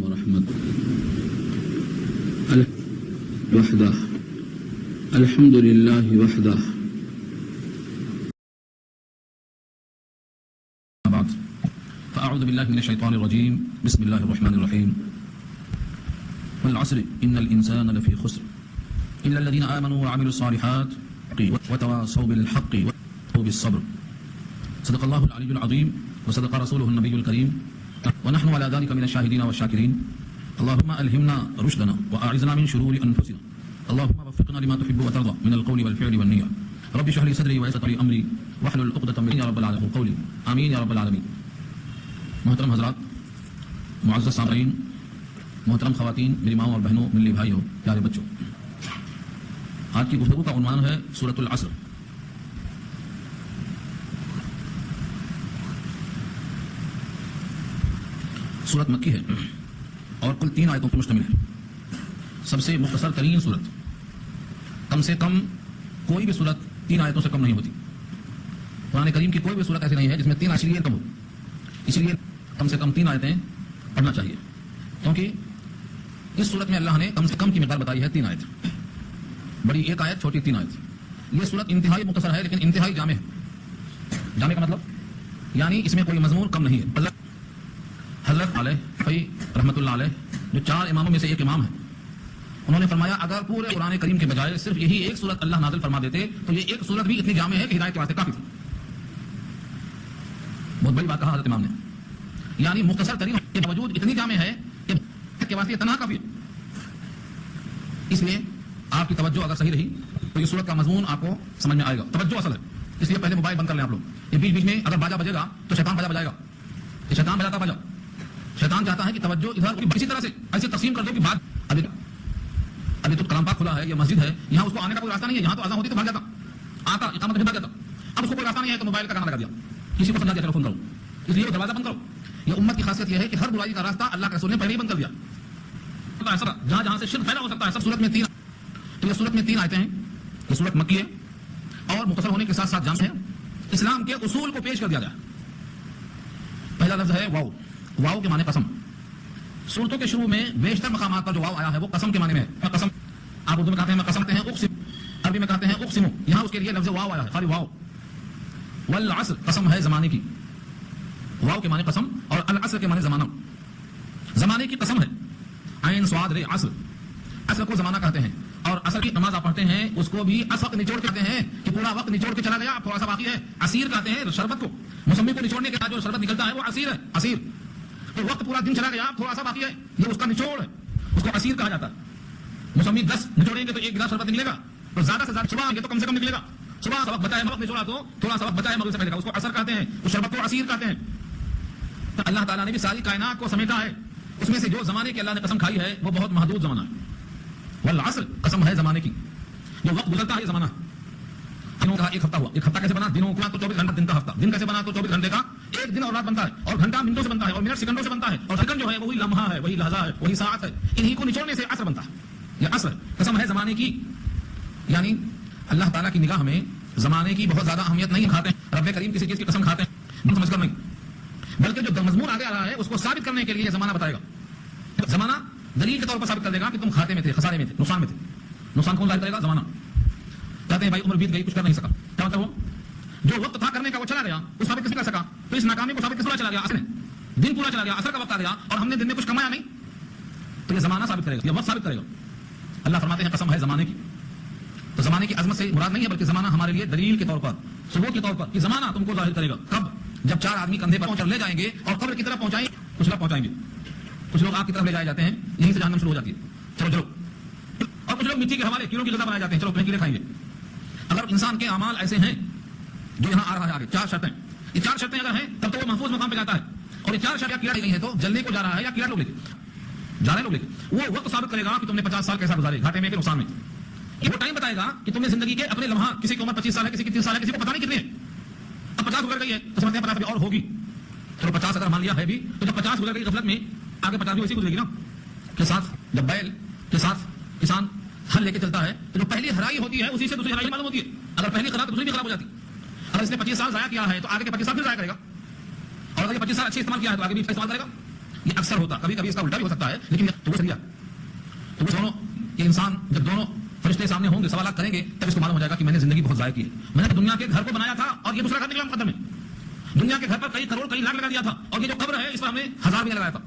ورحمة وحده الحمد لله وحده بعد فأعوذ بالله من الشيطان الرجيم بسم الله الرحمن الرحيم والعصر إن الإنسان لفي خسر إلا الذين آمنوا وعملوا الصالحات وتواصوا بالحق وتواصوا بالصبر صدق الله العلي العظيم وصدق رسوله النبي الكريم ونحن على ذلك من الشاهدين والشاكرين اللهم ألهمنا رشدنا وأعذنا من شرور أنفسنا اللهم وفقنا لما تحب وترضى من القول والفعل والنية رب اشرح لي صدري ويسر لي أمري واحلل عقدة من يا رب العالمين قولي آمين يا رب العالمين. محترم حضرات، معزز سامعین، محترم خواتین، میری ماؤں اور بہنوں، ملی بھائیوں، پیارے بچوں، آج کی گفتگو کا عنوان ہے سورۃ العصر. سورت مکی ہے اور کل 3 آیتوں پر مشتمل ہے. سب سے مختصر ترین سورت، کم سے کم کوئی بھی سورت 3 آیتوں سے کم نہیں ہوتی. قرآن کریم کی کوئی بھی سورت ایسی نہیں ہے جس میں 3 آیتیں کم ہو. اس لیے کم سے کم 3 آیتیں پڑھنا چاہیے، کیونکہ اس سورت میں اللہ نے کم سے کم کی مقدار بتائی ہے 3 آیت. بڑی 1 آیت، چھوٹی 3 آیت. یہ سورت انتہائی مختصر ہے لیکن انتہائی جامع ہے. جامع کا مطلب یعنی اس میں کوئی مضمون کم نہیں ہے. حضرت علیہ فی رحمۃ اللہ علیہ جو 4 اماموں میں سے ایک امام ہے، انہوں نے فرمایا اگر پورے قرآن کریم کے بجائے صرف یہی ایک سورت اللہ نازل فرما دیتے تو یہ ایک سورت بھی اتنی جامع ہے کہ ہدایت کے واسطے کافی تھی. بہت بڑی بات کہا حضرت امام نے، یعنی مختصر ترین کے باوجود اتنی جامع ہے کہ کے واسطے تنہا کافی ہے. اس لیے آپ کی توجہ اگر صحیح رہی تو یہ سورت کا مضمون آپ کو سمجھ میں آئے گا. توجہ اصل ہے. اس لیے پہلے موبائل بند کر لیں آپ لوگ. یہ بیچ میں اگر باجا بجے گا تو شیطان باجا بجائے گا. یہ شیطان بجاتا باجا. شیطان چاہتا ہے کہ توجہ ادھر اسی طرح سے ایسے تقسیم کر دو کہ بات ابھی تو کلام پاک کھلا ہے، یہ مسجد ہے، یہاں اس کو آنے کا کوئی راستہ نہیں ہے. یہاں تو اذان ہوتی تو بھاگ جاتا، آتا اقامت میں بھاگ جاتا. اب اس کو کوئی راستہ نہیں ہے تو موبائل کا گانا لگا دیا، کسی کو سمجھا دیا ٹیلیفون کرو. اس لیے وہ دروازہ بند کرو. یہ امت کی خاصیت یہ ہے کہ ہر برائی کا راستہ اللہ کے رسول نے پہلے ہی بند کر دیا. جہاں جہاں سے شرک پیدا ہو سکتا ہے سب صورت میں 3. تو یہ صورت میں 3 آیتیں ہیں. یہ صورت مکی ہے اور مختصر ہونے کے ساتھ ساتھ جامع ہے. اسلام کے اصول کو پیش کر دیا گیا. پہلا لفظ ہے واو. واو کے معنی قسم. صورتوں کے شروع میں بیشتر مقامات پر جو واو آیا ہے وہ قسم کے معنی میں ہے. قسم آپ اردو میں کہتے ہیں میں قسم کہتے ہیں اقسم، عربی میں کہتے ہیں اقسم. یہاں اس کے لیے لفظ واو آیا ہے، خالی واو. والعصر قسم ہے زمانے کی. واو کے معنی قسم اور العصر کے معنی زمانہ. زمانے کی قسم ہے. عین صاد ر عصر. عصر کو زمانہ کہتے ہیں. اور عصر کی نماز آپ پڑھتے ہیں اس کو بھی عصر نچوڑ کہتے ہیں کہ پورا وقت نچوڑ کے چلا گیا، تھوڑا سا باقی ہے. عصیر کہتے ہیں شربت کو. موسمی کو نچوڑنے کے بعد جو شربت نکلتا ہے وہ عصیر ہے. عصیر تو وقت پورا دن چلا گیا، تھوڑا سا باقی ہے، یہ اس کا نچوڑ ہے، اس کو عصیر کہا جاتا ہے. موسمی 10 نچوڑیں گے تو 1 گلاس شربت نکلے گا، تو زیادہ سے زیادہ صبح آئیں گے تو کم سے کم نکلے گا. صبح سبق بچا ہے مغرب نچوڑا تو تھوڑا سبق بچا ہے مغرب سے پہلے کا، اس کو عصر کہتے ہیں. اس شربت کو عصیر کہتے ہیں. تو اللہ تعالیٰ نے بھی ساری کائنات کو سمیٹا ہے. اس میں سے جو زمانے کی اللہ نے قسم کھائی ہے وہ بہت محدود زمانہ ہے. والعصر قسم ہے زمانے کی. جو وقت گزرتا ہے یہ زمانہ. دنوں کا 1 ہفتہ ہوا. 1 ہفتہ کیسے بنا؟ دنوں کا تو 24 گھنٹہ دن کا ہفتہ. دن کیسے بنا؟ تو 24 گھنٹے کا 1 دن اور رات بنتا ہے. اور گھنٹہ منٹوں سے بنتا ہے اور منٹ سیکنڈوں سے بنتا ہے. اور سیکنڈ جو ہے وہی لمحہ ہے، وہی لحظہ ہے، وہی ساعت ہے. انہی کو نچوڑنے سے عصر بنتا ہے. یہ عصر قسم ہے زمانے کی. یعنی اللہ تعالیٰ کی نگاہ میں زمانے کی بہت زیادہ اہمیت نہیں کھاتے ہیں. رب کریم کسی چیز کی قسم کھاتے ہیں سمجھ کر نہیں، بلکہ جو مضمون آگے آ رہا ہے اس کو ثابت کرنے کے لیے یہ زمانہ بتائے گا. زمانہ دلیل کے طور پر ثابت کر دے گا کہ تم کھاتے میں تھے، خسارے میں تھے، نقصان میں تھے. نقصان کون ظاہر کرے گا؟ زمانہ. کہتے ہیں بھائی عمر بیت گئی، کچھ کر نہیں سکا. کیا مطلب؟ وہ جو وقت تھا کرنے کا وہ چلا گیا، اس ثابت کس نے کر سکا؟ تو اس ناکامی کو ثابت کس طرح چلا گیا؟ عصر نے. دن پورا چلا گیا، عصر کا وقت آ گیا اور ہم نے دن میں کچھ کمایا نہیں، تو یہ زمانہ ثابت کرے گا، یہ وقت ثابت کرے گا. اللہ فرماتے ہیں قسم ہے زمانے کی. تو زمانے کی عظمت سے مراد نہیں ہے بلکہ زمانہ ہمارے لیے دلیل کے طور پر، ثبوت کے طور پر کہ زمانہ تم کو ظاہر کرے گا. کب؟ جب 4 آدمی کندھے پر پہنچ لے جائیں گے اور قبر کی طرف پہنچائیں. کچھ لوگ پہنچائیں گے، کچھ لوگ آپ کی طرف لے جائے جاتے ہیں، یہیں سے جہنم شروع ہو جاتی ہے. چلو چلو. اور کچھ لوگ مٹی کے حوالے کیلوں کی غذا بنائے جاتے ہیں، چلو کہیں کیلے کھائیں گے. اگر انسان کے اعمال ایسے ہیں جو یہاں آ رہا ہے آگے 4 شرطیں، یہ 4 شرطیں اگر ہیں تب تو وہ محفوظ مقام پہ جاتا ہے. اور یہ 4 شرطیں کیڑا دی گئی ہیں تو جلنے کو جا رہا ہے یا کیڑا لوگ لے کے جا رہے لوگ لے کے. وہ وقت ثابت کرے گا کہ تم نے 50 سال کیسا گزارے، گھاٹے میں کہ نقصان میں. وہ ٹائم بتائے گا کہ تم نے زندگی کے اپنے لمحہ، کسی کی عمر 25 سال ہے، کسی کی 30 سال ہے، کسی کو پتہ نہیں کتنے ہیں. اب 50 گزر گئی ہے تو سمجھتے ہیں 50 اور ہوگی. چلو 50 اگر مان لیا ہے بھی تو جب 50 گزر گئی غفلت میں آگے 50 بھی ویسی گزرے گی نا. کے ساتھ جب بیل کے ساتھ کسان ہل لے کے چلتا ہے تو جو پہلی ہرائی ہوتی ہے اسی سے دوسری ہرائی معلوم ہوتی ہے. اگر پہلی خراب تو دوسری بھی خراب ہو جاتی. اگر اس نے 25 سال ضائع کیا ہے تو آگے کے 25 سال پھر ضائع کرے گا. اور اگر یہ 25 سال اچھے استعمال کیا ہے تو آگے بھی استعمال کرے گا. یہ اکثر ہوتا، کبھی کبھی اس کا الٹا بھی ہو سکتا ہے، لیکن تو وہ سریہ تو وہ دونوں یہ انسان جب دونوں فرشتے سامنے ہوں گے سوالات کریں گے تب اس کو معلوم ہو جائے گا کہ میں نے زندگی بہت ضائع کی ہے. میں نے دنیا کے گھر کو بنایا تھا اور یہ دوسرا گھر نکلا مقدم میں. دنیا کے گھر پر کئی کروڑ کئی لاکھ لگا دیا تھا اور یہ جو قبر ہے اس پر ہم نے 1000 بھی لگایا تھا.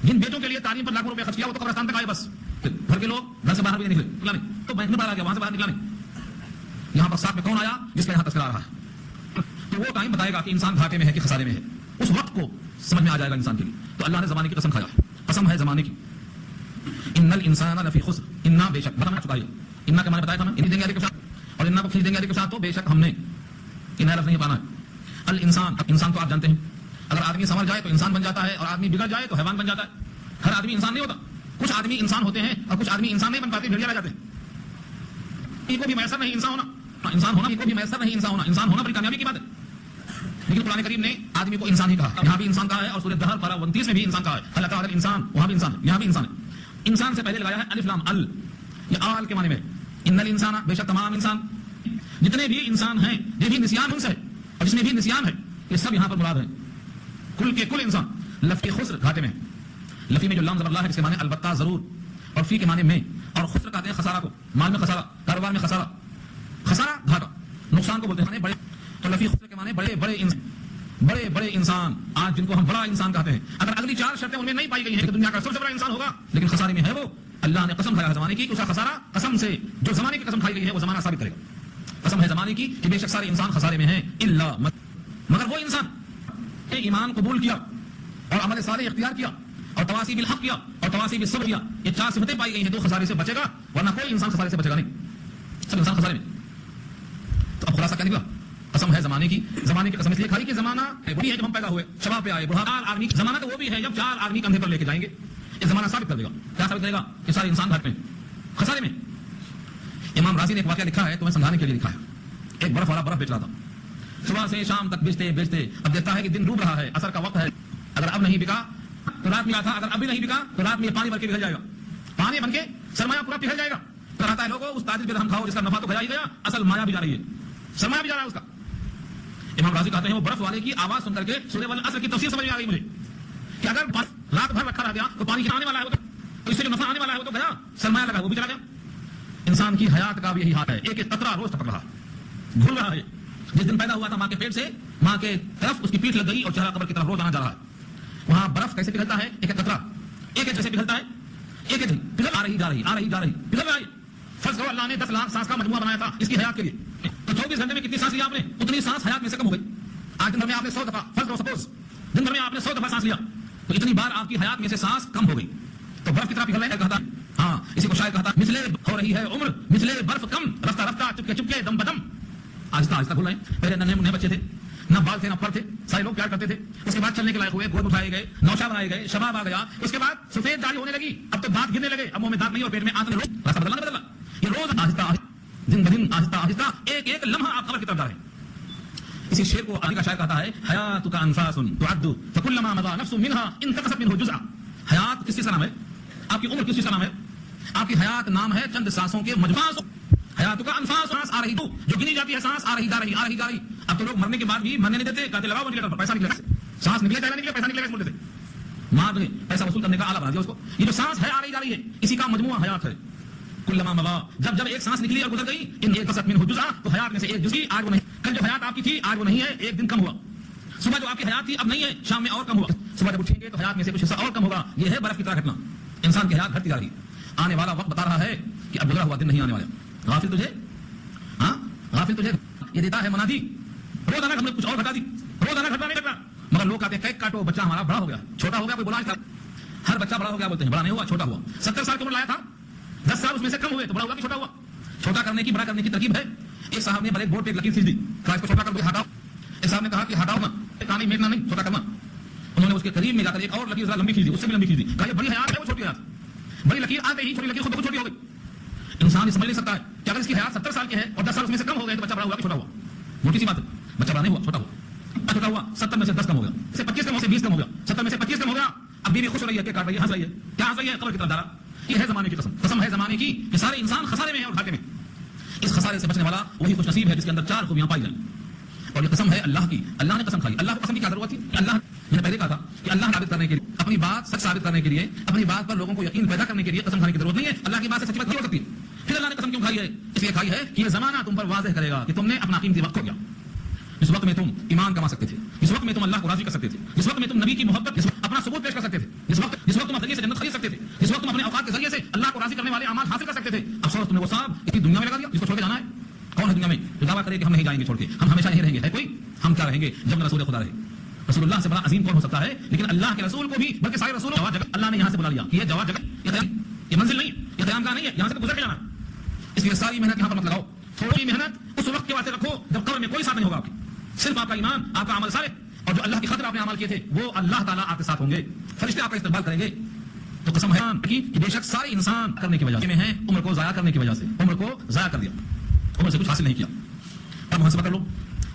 جن بیٹوں کے لیے تعلیم پر لاکھوں روپے خرچ کیا وہ تو قبرستان تک آئے بس. گھر کے لوگ گھر سے باہر بھی نہیں نکلے، نکلا نہیں تو بینک میں باہر آ گیا، وہاں سے باہر نکلا نہیں. یہاں پر ساتھ میں کون آیا جس کا یہاں تذکرہ آ رہا ہے. تو وہ ٹائم بتائے گا کہ انسان گھاٹے میں ہے کہ خسارے میں ہے. اس وقت کو سمجھ میں آ جائے گا انسان کے لیے. تو اللہ نے زمانے کی قسم کھایا، قسم ہے زمانے کی. ان الانسان لفی خسر، انا بے شک بتا چکا ہے. انا کے معنی بتایا تھا نا، انہیں دیں گے آدھے کے ساتھ اور انا کو کھینچ دیں گے آدھے کے ساتھ. تو بے شک ہم نے کہ نیا لفظ نہیں پانا ہے. الانسان، انسان تو آپ جانتے ہیں اگر آدمی سنور جائے تو انسان بن جاتا ہے اور آدمی بگڑ جائے تو حیوان بن جاتا ہے. ہر آدمی انسان نہیں ہوتا. کچھ آدمی انسان ہوتے ہیں اور کچھ آدمی انسان نہیں بن پاتے، بھیڑیا رہ جاتے ہیں. ان کو بھی میسر نہیں انسان ہونا، انسان ہونا ان کو بھی میسر نہیں انسان ہونا. انسان ہونا بڑی کامیابی کی بات ہے. لیکن قرآن کریم نے آدمی کو انسان ہی کہا. یہاں بھی انسان کہا ہے اور سورۃ دہر پارہ 29 میں بھی انسان کہا ہے. اللہ تعالی انسان، وہاں بھی انسان ہے، یہاں بھی انسان ہے. انسان سے پہلے لگایا ہے الف لام ال، یہ آل کے معنی میں. ان الانسان، بے شک تمام انسان، جتنے بھی انسان ہیں یہ بھی نسیان ان سے ہے اور جس میں بھی نسیان ہے یہ سب یہاں پر مراد ہیں. کل کے کل انسان لفی خسر، گھاٹے میں. لفی میں جو لام زبر اللہ ہے جس کے معنی البتہ ضرور، اور فی کے معنی میں. اور خسر کہتے ہیں خسارہ کو، مال میں خسارہ، کاروبار میں خسارہ. خسارہ گھاٹا، نقصان کو بولتے ہیں بڑے. تو لفی خسر کے معنی بڑے بڑے انسان، بڑے بڑے انسان آج جن کو ہم بڑا انسان کہتے ہیں. اگر اگلی 4 شرطیں ان میں نہیں پائی گئی ہیں کہ دنیا کا سب سے بڑا انسان ہوگا لیکن خسارے میں ہے وہ، اللہ نے قسم کھایا ہے زمانے کی کہ اس کا خسارہ قسم سے جو زمانے کی قسم کھائی گئی ہے وہ زمانہ ثابت کرے گا. قسم ہے زمانے کی کہ بے شک سارے انسان خسارے میں ہیں الا مگر وہ انسان نے ایمان قبول کیا اور عمل صالح اختیار کیا اور تواصی بالحق کیا اور تواصی بالصبر کیا. یہ 4 صفتیں پائی گئی ہیں تو خسارے سے بچے گا، ورنہ کوئی انسان خسارے سے بچے گا نہیں. سب انسان خسارے میں. تو اب خلاصہ کیا نکلا؟ قسم ہے زمانے کی. زمانے کی قسم اس لیے کھائی کہ زمانہ وہی ہے جب ہم پیدا ہوئے، شباب پہ آئے، بڑھاپا. آدمی زمانہ تو وہ بھی ہے جب 4 آدمی کندھے پر لے کے جائیں گے. یہ زمانہ ثابت کر دے گا. کیا ثابت کرے گا؟ کہ سارے انسان گھاٹ میں خسارے میں. امام رازی نے ایک واقعہ لکھا ہے تو میں سمجھانے کے لیے لکھا ہے. ایک برف والا برف بیچ رہا تھا، صبح سے شام تک بیچتے بیچتے اب دیکھتا ہے کہ دن ڈوب رہا ہے، عصر کا وقت ہے. اگر اب نہیں بکا تو رات میں آتا، اگر ابھی نہیں بکا تو رات میں پانی بن کے پگھل جائے گا، پانی بن کے سرمایہ پورا پگھل جائے گا. تو کہتا ہے لوگوں اس تاجر پہ رحم کھاؤ جس کا نفع تو گیا ہی گیا، اصل مایا بھی جا رہی ہے، سرمایہ بھی جا رہا ہے اس کا. امام رازی کہتے ہیں وہ برف والے کی آواز سن کر کے سورہ والعصر کی تفسیر سمجھ میں آ گئی مجھے کہ اگر رات بھر رکھا رہ گیا تو پانی آنے والا ہے وہ تو اس سے جو نفع آنے والا ہے وہ تو گیا، سرمایہ لگا وہ بھی چلا گیا. انسان کی حیات کا بھی یہی حال ہے، ایک ایک قطرہ روز ٹپک رہا، بھول رہا ہے. جس دن پیدا ہوا تھا ماں کے پیٹ سے، ماں کے طرف اس کی پیٹھ لگ گئی اور چہرہ قبر کی طرف روز آنا جا رہا ہے. وہاں برف کیسے پگھلتا ہے؟ ایک ایک قطرہ ایک ایک جیسے پگھلتا ہے، ایک ایک پگھل آ رہی جا رہی، آ رہی جا رہی، پگھل رہا ہے. فرض کرو اللہ نے 10 لاکھ سانس کا مجموعہ بنایا تھا اس کی حیات کے لیے، تو 24 گھنٹے میں کتنی سانس لیا آپ نے؟ اتنی سانس حیات میں سے کم ہو گئی. آج دن بھر میں آپ نے 100 دفعہ، فرض کرو سپوز دن بھر میں آپ نے 100 دفعہ سانس لیا تو اتنی بار آپ کی حیات میں سے سانس کم ہو گئی. تو برف کی طرح پگھل رہا ہے. کہتا ہاں اسی کو شاید کہتا مثلے ہو رہی ہے عمر مثلے برف کم، رفتہ رفتہ چپکے چپکے دم بدم، آہستہ آہستہ کھل رہے ہیں. پہلے ننھے منھے بچے تھے، نہ بال تھے نہ پر تھے، سارے لوگ پیار کرتے تھے. اس کے بعد چلنے کے لائق ہوئے، گود اٹھائے گئے، نوشا بنائے گئے، شباب آ گیا. اس کے بعد سفید داڑھی ہونے لگی، اب تو دانت گرنے لگے، اب منہ میں دانت نہیں اور پیٹ میں آنت. راستہ بدلنا بدلا. یہ روز آہستہ آہستہ دن بدن آہستہ آہستہ ایک ایک لمحہ آپ قبر کی طرف جا رہے ہیں. اسی شعر کو آگے کا شاعر کہتا ہے حیاتک انفاس تعد فکلما مضى نفس منها انتقصت منه جزءا. حیات کس چیز کا نام ہے؟ آپ کی عمر کس چیز کا نام ہے؟ آپ کی حیات نام ہے چند سانسوں کے مجموعہ. حیاتک انفاس، سانس آ رہی تو جو گنی جاتی ہے، سانس آ رہی جا رہی، آ رہی جا رہی. اب تو لوگ مرنے کے بعد بھی مرنے نہیں دیتے، کہتے لگاؤ وینٹیلیٹر پر، پیسہ نکلے گا، سانس نکلے چاہے نکلے، پیسہ نکلے گا بولتے تھے. ماں نے پیسہ وصول کرنے کا آلہ بنا دیا اس کو. یہ جو سانس ہے آ رہی جا رہی ہے اسی کا مجموعہ حیات ہے. کلما مضى، جب ایک سانس نکلی اور گزر گئی، ان ایک قسط منه جزء، تو حیات میں سے ایک جزئی آج وہ نہیں. کل جو حیات آپ کی تھی آج وہ نہیں ہے، ایک دن کم ہوا. صبح جو آپ کی حیات تھی اب نہیں ہے، شام میں اور کم ہوا. صبح جب اٹھیں گے تو حیات میں سے کچھ حصہ اور کم ہوگا. یہ ہے برف کی طرح گھٹنا. انسان کی حیات گھٹتی جا رہی ہے. آنے والا وقت بتا رہا ہے کہ اب گزرا ہوا دن نہیں آنے والا. غافل تجھے، ہاں غافل تجھے یہ دیتا ہے منادی. روزانہ ہم نے کچھ اور گھٹا دی، روزانہ گھٹنا نہیں کرتا. مگر لوگ کہتے ہیں کیک کاٹو، بچہ ہمارا بڑا ہو گیا، چھوٹا ہو گیا. کوئی بولا ہر بچہ بڑا ہو گیا بولتے ہیں، بڑا نہیں ہوا، چھوٹا ہوا. 70 سال کی عمر لایا تھا، 10 سال اس میں سے کم ہوئے تو بڑا ہوا کہ چھوٹا ہوا. چھوٹا کرنے کی بڑا کرنے کی ترکیب ہے. ایک صاحب نے بڑے بورڈ پہ ایک لکیر کھینچ دی، کہا اس کو چھوٹا کر دو، ہٹاؤ. ایک صاحب نے کہا کہ ہٹاؤ نا، کہانی میٹنا نہیں، چھوٹا کرنا. انہوں نے اس کے قریب میں جا کر ایک اور لکیر ذرا لمبی کھینچ دی، اس سے بھی لمبی کھینچ دی. کہا یہ بڑی حیات ہے وہ چھوٹی حیات. بڑی لکیر آتے ہی چھوٹی لکیر خود بخود چھوٹی ہو گئی. انسان یہ سمجھ نہیں سکتا ہے کہ اگر اس کی حیات 70 سال کی ہے اور 10 سال اس میں سے کم ہو گئے تو بچہ بڑا ہوا کہ چھوٹا ہوا. موٹی سی بات ہے، بچہ بڑا نہیں ہوا، چھوٹا ہوا. چھوٹا ہوا 70 میں سے 10 کم ہو گیا، سے 25 کم ہو، سے 20 کم ہو گیا، 70 میں سے 25 کم ہو گیا. اب بیوی خوش ہو رہی ہے کہ کاٹ رہی ہے، ہنس رہی ہے. کیا ہنس رہی ہے؟ قبر کی طرف جا رہا. یہ ہے زمانے کی قسم. قسم ہے زمانے کی کہ سارے انسان خسارے میں ہیں اور گھاٹے میں. اس خسارے سے بچنے والا وہی خوش نصیب ہے جس کے اندر 4 خوبیاں پائی جائیں. اور یہ قسم ہے اللہ کی. اللہ نے قسم کھائی. اللہ کو قسم کی کیا ضرورت تھی؟ اللہ میں نے پہلے کہا تھا کہ اللہ ثابت کر کرنے کے لیے, اپنی بات سچ ثابت کرنے کے لیے, اپنی بات پر لوگوں کو یقین پیدا کرنے کے لیے قسم کھانے کی ضرورت نہیں ہے. اللہ کی بات سے سچی بات نہیں ہو سکتی. پھر اللہ نے قسم کیوں کھائی ہے؟ اس لیے کھائی ہے کہ یہ زمانہ تم پر واضح کرے گا کہ تم نے اپنا قیمتی وقت کھو دیا. جس وقت میں تم ایمان کما سکتے تھے, جس وقت میں تم اللہ کو راضی کر سکتے تھے, جس وقت میں تم نبی کی محبت, اپنا ثبوت پیش کر سکتے تھے, جس وقت تم اپنے سے جنت خرید سکتے تھے, جس وقت تم اپنے اوقات کے ذریعے سے اللہ کو راضی کرنے والے اعمال حاصل کر سکتے تھے, افسوس تم نے وہ صاحب اتنی دنیا میں لگا دیا جس کو چھوڑ کے جانا ہے. کون ہے دنیا میں جو دعویٰ کرے کہ ہم نہیں جائیں گے چھوڑ کے, ہم ہمیشہ نہیں رہیں گے؟ ہے کوئی؟ ہم کیا رہیں گے جب رسول خدا رہے. رسول اللہ سے بڑا عظیم کون ہو سکتا ہے؟ لیکن اللہ کے رسول کو بھی بلکہ سارے رسولوں کو اللہ نے یہاں سے بلا لیا. یہ جواب جگہ, یہ منزل نہیں, یہ قیام کا نہیں ہے, یہاں سے گزر کے جانا. اس لیے ساری محنت یہاں پر مت لگاؤ. تھوڑی محنت اس وقت کے واسطے رکھو جب قبر میں کوئی ساتھ نہیں ہوگا آپ کی. صرف آپ کا ایمان, آپ کا عمل صالح, اور جو اللہ کی خاطر آپ نے عمل کیے تھے وہ اللہ تعالیٰ آپ کے ساتھ ہوں گے. فرشتے آپ کا استقبال کریں گے. تو قسم ہے کہ بے شک سارے انسان کرنے کی وجہ سے ہیں, عمر کو ضائع کرنے کی وجہ سے عمر کو ضائع کر دیا, عمر سے کچھ حاصل نہیں کیا. اب محاسبہ کر لو.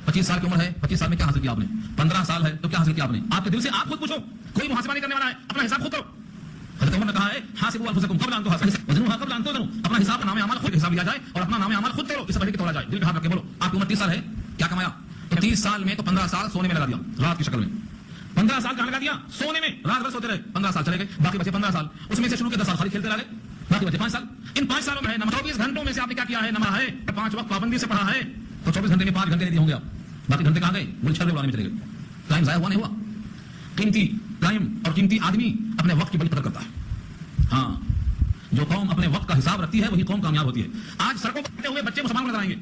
25 سال کی عمر ہے, 25 سال میں کیا حاصل کیا آپ نے؟ 15 سال ہے تو کیا حاصل کیا آپ نے؟ آپ کے دل سے آپ خود پوچھو. کوئی محاسبہ نہیں کرنے والا ہے, اپنا حساب خود کرو. حضرت عمر نے کہا ہے حاسبوا انفسکم قبل ان تحاسبوا وزنوها قبل ان توزنوا. اپنا حساب کا نام اعمال خود حساب لیا جائے اور اپنا نام اعمال خود کرو, اس سے پہلے کہ تولا جائے. دل پہ ہاتھ رکھ کے بولو آپ کی عمر 30 سال ہے, کیا کمایا؟ تو 30 سال میں تو 15 سال سونے میں لگا دیا, رات کی شکل میں. 15 سال کہاں لگا دیا؟ سونے میں. رات بھر سوتے رہے, 15 سال چلے گئے, باقی بچے 15 سال. اس میں سے شروع کے 10 سال خالی کھیلتے رہ گئے, باقی بچے 5 سال. ان 5 سالوں میں ہے 24 گھنٹوں میں سے آپ نے کیا کیا ہے؟ نماز ہے, 5 وقت پابندی سے پڑھا ہے, تو 24 گھنٹے میں 5 گھنٹے نہیں ہوں گے آپ. باقی گھنٹے کہاں گئے؟ وہ چھلے اڑانے میں چلے گئے. ٹائم ضائع ہوا نہیں ہوا. قیمتی ٹائم اور قیمتی آدمی اپنے وقت کی بڑی قدر کرتا ہے. ہاں, جو قوم اپنے وقت کا حساب رکھتی ہے وہی قوم کامیاب ہوتی ہے. آج سڑکوں پر بیٹھے ہوئے بچے مسلمان کو نظر آئیں گے,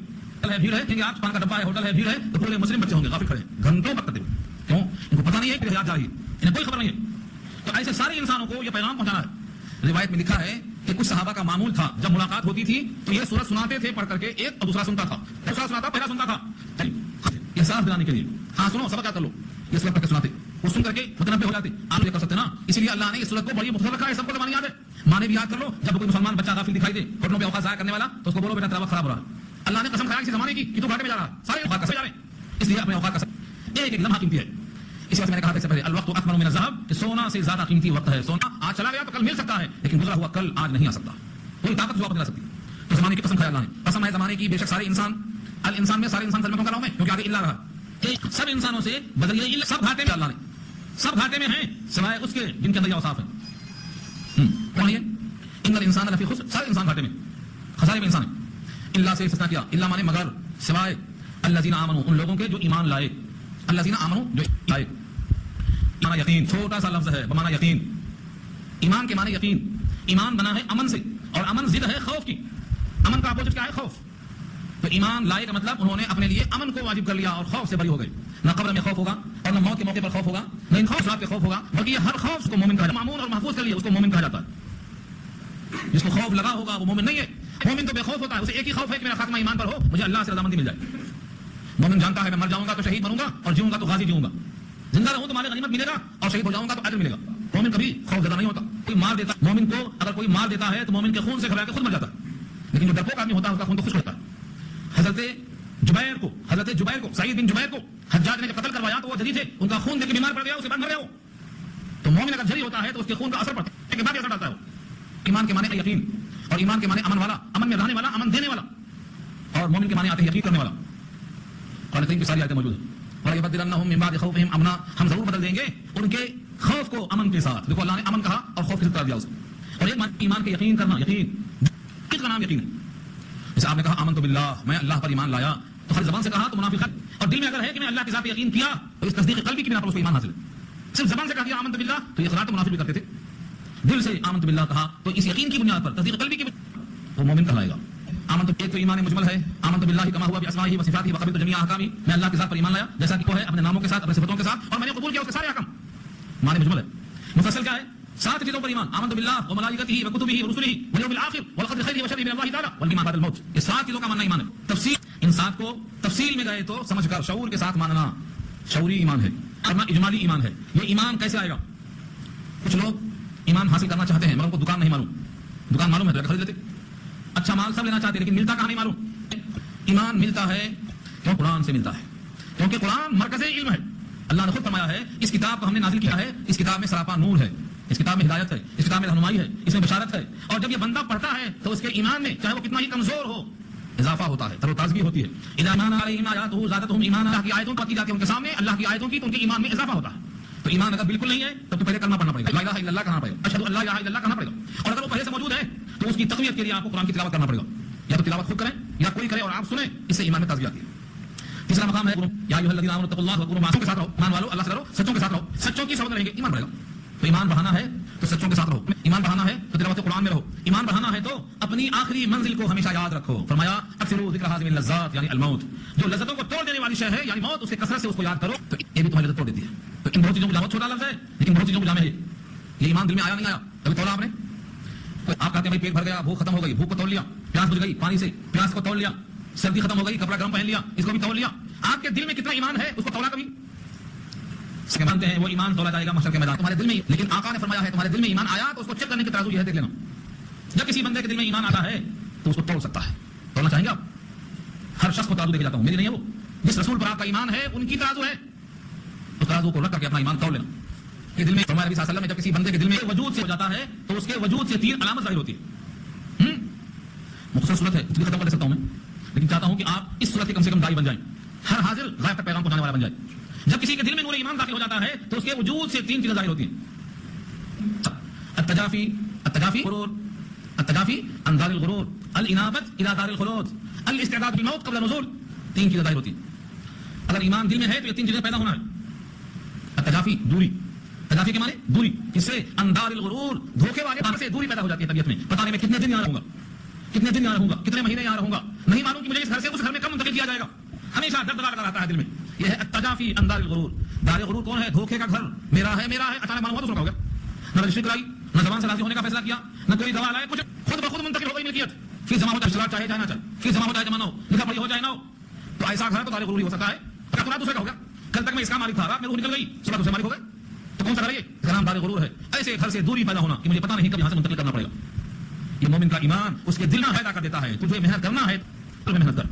ہے بھیڑ ہے, آج پان کا ڈبہ ہے, ہوٹل ہے, بھیڑ ہے, تو پورے مسلم بچے ہوں گے غافل کھڑے گھنٹوں وقت کرتے ہوئے. کیوں؟ ان کو پتہ نہیں ہے کہ حیات جا رہی ہے, انہیں کوئی خبر نہیں ہے. تو ایسے سارے انسانوں کو یہ پیغام پہنچانا ہے. روایت میں لکھا ہے کہ کچھ صحابہ کا معمول تھا جب ملاقات ہوتی تھی تو یہ سورت سناتے تھے پڑھ کر کے, ایک اور دوسرا سنتا تھا, دوسرا سناتا پہلا سنتا تھا, احساس دلانے کے لیے. ہاں سنو, سبق یاد کر لو. یہ سورت پڑھ کے سناتے, وہ سن کر کے متنبع ہو جاتے. آپ یہ کر سکتے نا, اسی لیے اللہ نے اس سورت کو بڑی مختصر رکھا ہے, سب کو زبان یاد ہے. مانے بھی یاد کر لو. جب کوئی مسلمان بچہ غافل دکھائی دے, ہوٹلوں پہ اوقات ضائع کرنے والا, تو اس کو بولو بیٹا تیرا وقت خراب ہو رہا ہے. اللہ نے قسم کھایا کسی زمانے کی کہ تو گھاٹے میں جا رہا, سارے اوقات کسے جا رہے ہیں, اس لیے اپنے اوقات کا ایک ایک لمحہ قیمتی ہے. اس وقت میں نے کہا تھا اس سے پہلے الوقت اکمل من الذهب, کہ سونا سے زیادہ قیمتی وقت ہے. سونا آج چلا گیا تو کل مل سکتا ہے, لیکن گزرا ہوا کل آج نہیں آ سکتا. کوئی طاقت جو آپ نہیں لا سکتی. تو زمانے کی قسم کھایا اللہ نے. قسم ہے زمانے کی, بے شک سارے انسان, الانسان میں سارے انسان کلمہ کہہ رہا ہوں میں کیونکہ آگے الا رہا. سب انسانوں سے بدلیے, سب گھاٹے میں اللہ نے, سب گھاٹے میں ہیں سوائے اس کے جن کے اندر یہ اوصاف ہے. کون ہے؟ ان الانسان لفی خسر, سارے انسان گھاٹے میں, خسارے میں انسان ہے. الا سے استثناء کیا, الا مانے مگر, سوائے الذین آمنوا, ان لوگوں کے جو ایمان لائے. الذین آمنوا, جو لائے. مانا یقین, چھوٹا سا لفظ ہے بمانا یقین. ایمان کے معنی یقین. ایمان بنا ہے امن سے, اور امن ضد ہے خوف کی. امن کا اپوزٹ کیا ہے؟ خوف. تو ایمان لائے کا مطلب انہوں نے اپنے لیے امن کو واجب کر لیا اور خوف سے بری ہو گئے. نہ قبر میں خوف ہوگا, اور نہ موت کے موقع پر خوف ہوگا, نہ ان خوف پہ خوف ہوگا, بلکہ یہ ہر خوف کو مومن کہا جاتا ہے. معمول اور محفوظ کر لیا اس کو مومن کہا جاتا ہے. جس کو خوف لگا ہوگا وہ مومن نہیں ہے. مومن تو بے خوف ہوتا ہے, اسے ایک ہی خوف ہے کہ میرا خاتمہ ایمان پر ہو, مجھے اللہ سے رضامندی مل جائے. مومن جانتا ہے میں مر جاؤں گا تو شہید بنوں گا, اور جیوں گا تو غازی جیوں گا. زندہ رہوں تو مال غنیمت ملے گا, اور شہید ہو جاؤں گا تو اجر ملے گا. مومن کبھی خوف زدہ نہیں ہوتا. کوئی مار دیتا, مومن کو اگر کوئی مار دیتا ہے تو مومن کے خون سے گھبرا کے خود مر جاتا ہے, لیکن جو ڈرپوک آدمی ہوتا ہے اس کا خون تو خشک ہوتا ہے. حضرت جبیر کو سعید بن جبیر کو حجاج نے جب قتل کروایا تو وہ جری تھے, ان کا خون دے کے بیمار پڑ گیا, اسے بعد مر گیا. تو مومن اگر جری ہوتا ہے تو اس کے خون کا اثر پڑتا ہے, لیکن بعد اثر ڈالتا ہے. ایمان کے معنی یقین, اور ایمان کے معنی امن والا, امن میں رہنے والا, امن دینے والا. اور مومن کے معنی آتے ہیں یقین کرنے والا. قرآن کریم کی ساری آیتیں موجود ہیں. وَلَيُبَدِّلَنَّهُم مِّن بَعْدِ خَوْفِهِمْ أَمْنًا, ہم ضرور بدل دیں گے ان کے خوف کو امن کے ساتھ. دیکھو اللہ نے امن کہا اور خوف کے ساتھ دیا اسے. اور ایک ایمان کے یقین کرنا, یقین کس کا نام یقین ہے. جیسے آپ نے کہا آمنت باللہ, میں اللہ پر ایمان لایا, تو ہر زبان سے کہا تو منافق ہے, اور دل میں اگر ہے کہ میں اللہ کی ذات پر یقین کیا تو اس تصدیق قلبی کی بنا پر اس کو ایمان حاصل ہے. صرف زبان سے کہا دیا آمنت باللہ تو یہ اقرار تو منافق بھی کرتے تھے. دل سے آمنت باللہ کہا تو اس یقین کی بنیاد پر, تصدیق قلبی کی بنیاد, وہ مومن کہلائے گا. آمنت, ایک تو ایمان مجمل ہے, آمنت باللہ کما ہوا باسمائہ وصفاتہ وقبلت جميع احکامہ, میں اللہ کی ذات پر ایمان لایا جیسا کہ وہ ہے اپنے ناموں کے ساتھ, اپنے صفاتوں کے ساتھ, اور میں نے قبول کیا اس کے سارے احکام. معنی مجمل ہے. مفصل کیا ہے؟ 7 چیزوں پر ایمان. آمنت باللہ وملائکتہ وکتبہ ورسلہ والیوم الآخر والقدر خیرہ وشرہ من اللہ تعالی والایمان بعد الموت. یہ 7 چیزوں کا ماننا ایمان ہے. تفصیل انسان کو تفصیل میں گئے تو سمجھ کر شعور کے ساتھ ماننا شعوری ایمان ہے, ورنہ اجمالی ایمان ہے. یہ ایمان کیسے آئے گا؟ کچھ لوگ ایمان حاصل کرنا چاہتے ہیں مگر ان کو دکان نہیں معلوم. دکان معلوم ہے تو خرید لیتے. اچھا مال سب لینا چاہتے ہیں لیکن ملتا کہاں نہیں معلوم. ایمان ملتا ہے کیوں؟ قرآن سے ملتا ہے, کیونکہ قرآن مرکز علم ہے. اللہ نے خود فرمایا ہے اس کتاب کو ہم نے نازل کیا ہے, اس کتاب میں سراپا نور ہے, اس کتاب میں ہدایت ہے, اس کتاب میں رہنمائی ہے, اس میں بشارت ہے. اور جب یہ بندہ پڑھتا ہے تو اس کے ایمان میں چاہے وہ کتنا ہی کمزور ہو اضافہ ہوتا ہے, تر و تازگی ہوتی ہے. اذا ایمان علیہم آیاتہ زادتہم ایمانا, اللہ کی آیتوں کو کی جاتی ہے ان کے سامنے, اللہ کی آیتوں کی, تو ان کے ایمان میں اضافہ ہوتا ہے. تو ایمان اگر بالکل نہیں ہے تو پہلے کلمہ پڑھنا پڑے گا، لا الہ الا اللہ کہنا پڑے گا، اشہد ان لا الہ الا اللہ کہنا پڑے گا. اور اگر وہ پہلے سے موجود ہے تو اس کی تقویت کے لیے آپ کو قرآن کی تلاوت کرنا پڑے گا. یا تو تلاوت خود کریں یا کوئی کرے اور آپ سنیں، اس سے ایمان میں تازگی آتی ہے. تیسرا مقام ہے یا ایھا الذین آمنوا اتقوا اللہ وکونوا مع الصادقین کے ساتھ رہو. ایمان والو اللہ سے ڈرو، سچوں کے ساتھ رہو. سچوں کی صحبت رہیں گے ایمان بڑھے گا. تو ایمان بڑھانا ہے تو سچوں کے ساتھ رہو. ایمان بڑھانا ہے تو تلاوت قرآن میں رہو. ایمان بڑھانا ہے تو اپنی آخری منزل کو ہمیشہ یاد رکھو. فرمایا اکثروا ذکر ہذه اللذات یعنی الموت، جو لذتوں کو توڑ دینے والی شے ہے یعنی موت، اس کے کثرت سے اس کو یاد کرو تو یہ بھی تمہاری لذت توڑ دیتی ہے. تو ان بہت چیزوں کو جامع، چھوٹا لفظ ہے لیکن بہت چیزوں کو جامع ہے. یہ ایمان دل میں آیا نہیں آیا کبھی توڑا آپ نے؟ آپ کہتے ہیں بھائی پیٹ بھر گیا، بھوک ختم ہو گئی، بھوک کو توڑ لیا. پیاس بجھ گئی، پانی سے پیاس کو توڑ لیا. سردی ختم ہو گئی، کپڑا گرم پہن لیا، اس کو بھی توڑ لیا. آپ کے دل میں کتنا ایمان ہے اس کو توڑا کبھی؟ مانتے ہیں وہ ایمان توڑا جائے گا محشر کے میدان تمہارے دل میں. لیکن آقا نے فرمایا ہے تمہارے دل میں ایمان آیا تو اس کو چیک کرنے کی ترازو یہ ہے، دیکھ لینا. جب کسی بندے کے دل میں ایمان آتا ہے تو اس کو توڑ سکتا ہے. توڑنا چاہیں گے آپ؟ ہر شخص کو ترازو دے کے جاتا ہوں، میری نہیں ہے وہ. جس رسول پر آپ کا ایمان ہے ان کی ترازو ہے، اس ترازو کو رکھ کر کے اپنا ایمان توڑ لینا. کہ دل میں فرمایا نبی صلی اللہ علیہ وسلم جب کسی بندے کے دل میں وجود سے ہو جاتا ہے تو اس کے وجود سے 3 علامت ظاہر ہوتی ہے. مختصر صورت ہے، اس کو ختم کر سکتا ہوں میں، لیکن چاہتا ہوں کہ آپ اس صورت کے کم سے کم داعی بن جائیں، ہر حاضر غائب تک پیغام پہنچانے والا بن جائے. جب کسی کے دل میں نور ایمان داخل ہو جاتا ہے تو اس کے وجود سے 3 چیزیں ظاہر ہوتی ہیں. التجافی عن دار الغرور، الانابت الى دار الخلود، الاستعداد بالموت قبل النزول. 3 چیزیں ظاہر ہوتی ہیں. اگر ایمان دل میں ہے تو یہ 3 چیزیں پیدا ہونا ہے. التجافی دوری، تجافی کے معنی دوری، اس سے اندار الغرور دھوکے والے سے دوری پیدا ہو جاتی ہے طبیعت میں. پتہ نہیں میں کتنے دن یہاں رہوں گا، کتنے دن یہاں رہوں گا، کتنے مہینے یہاں رہوں گا، نہیں معلوم کہ مجھے اس گھر سے اس گھر میں کب منتقل کیا جائے گا. ہمیشہ ڈر لگا رہتا ہے دل میں. یہ ہے التجافی عن دار الغرور. دار غرور کون ہے؟ دھوکے کا گھر. میرا ہے اچانک معلوم ہوا تو سن ہو گیا. نہ رجسٹری کرائی، نہ زبان سے راضی ہونے کا فیصلہ کیا، نہ کوئی دوا لائے، کچھ خود بخود منتقل ہو گئی ملکیت. پھر جمع ہوتا ہے اشتراک چاہے نہ چاہے، پھر جمع ہوتا ہے جمع نہ ہو، لکھا پڑھی ہو جائے نہ ہو. تو ایسا گھر تو دار غرور ہی ہو سکتا ہے. رات دوسرے کا ہو گیا، کل تک میں اس کا مالک تھا، رات میں روح نکل گئی، صبح دوسرے مالک ہو گئے. تو کون سا گھر ہے؟ اس کا نام دار غرور ہے. ایسے گھر سے دوری پیدا ہونا کہ مجھے پتہ نہیں کب یہاں سے منتقل کرنا پڑے گا. یہ مومن کا ایمان اس کے دل میں پیدا کر دیتا ہے. تجھے محنت کرنا ہے تو محنت کر.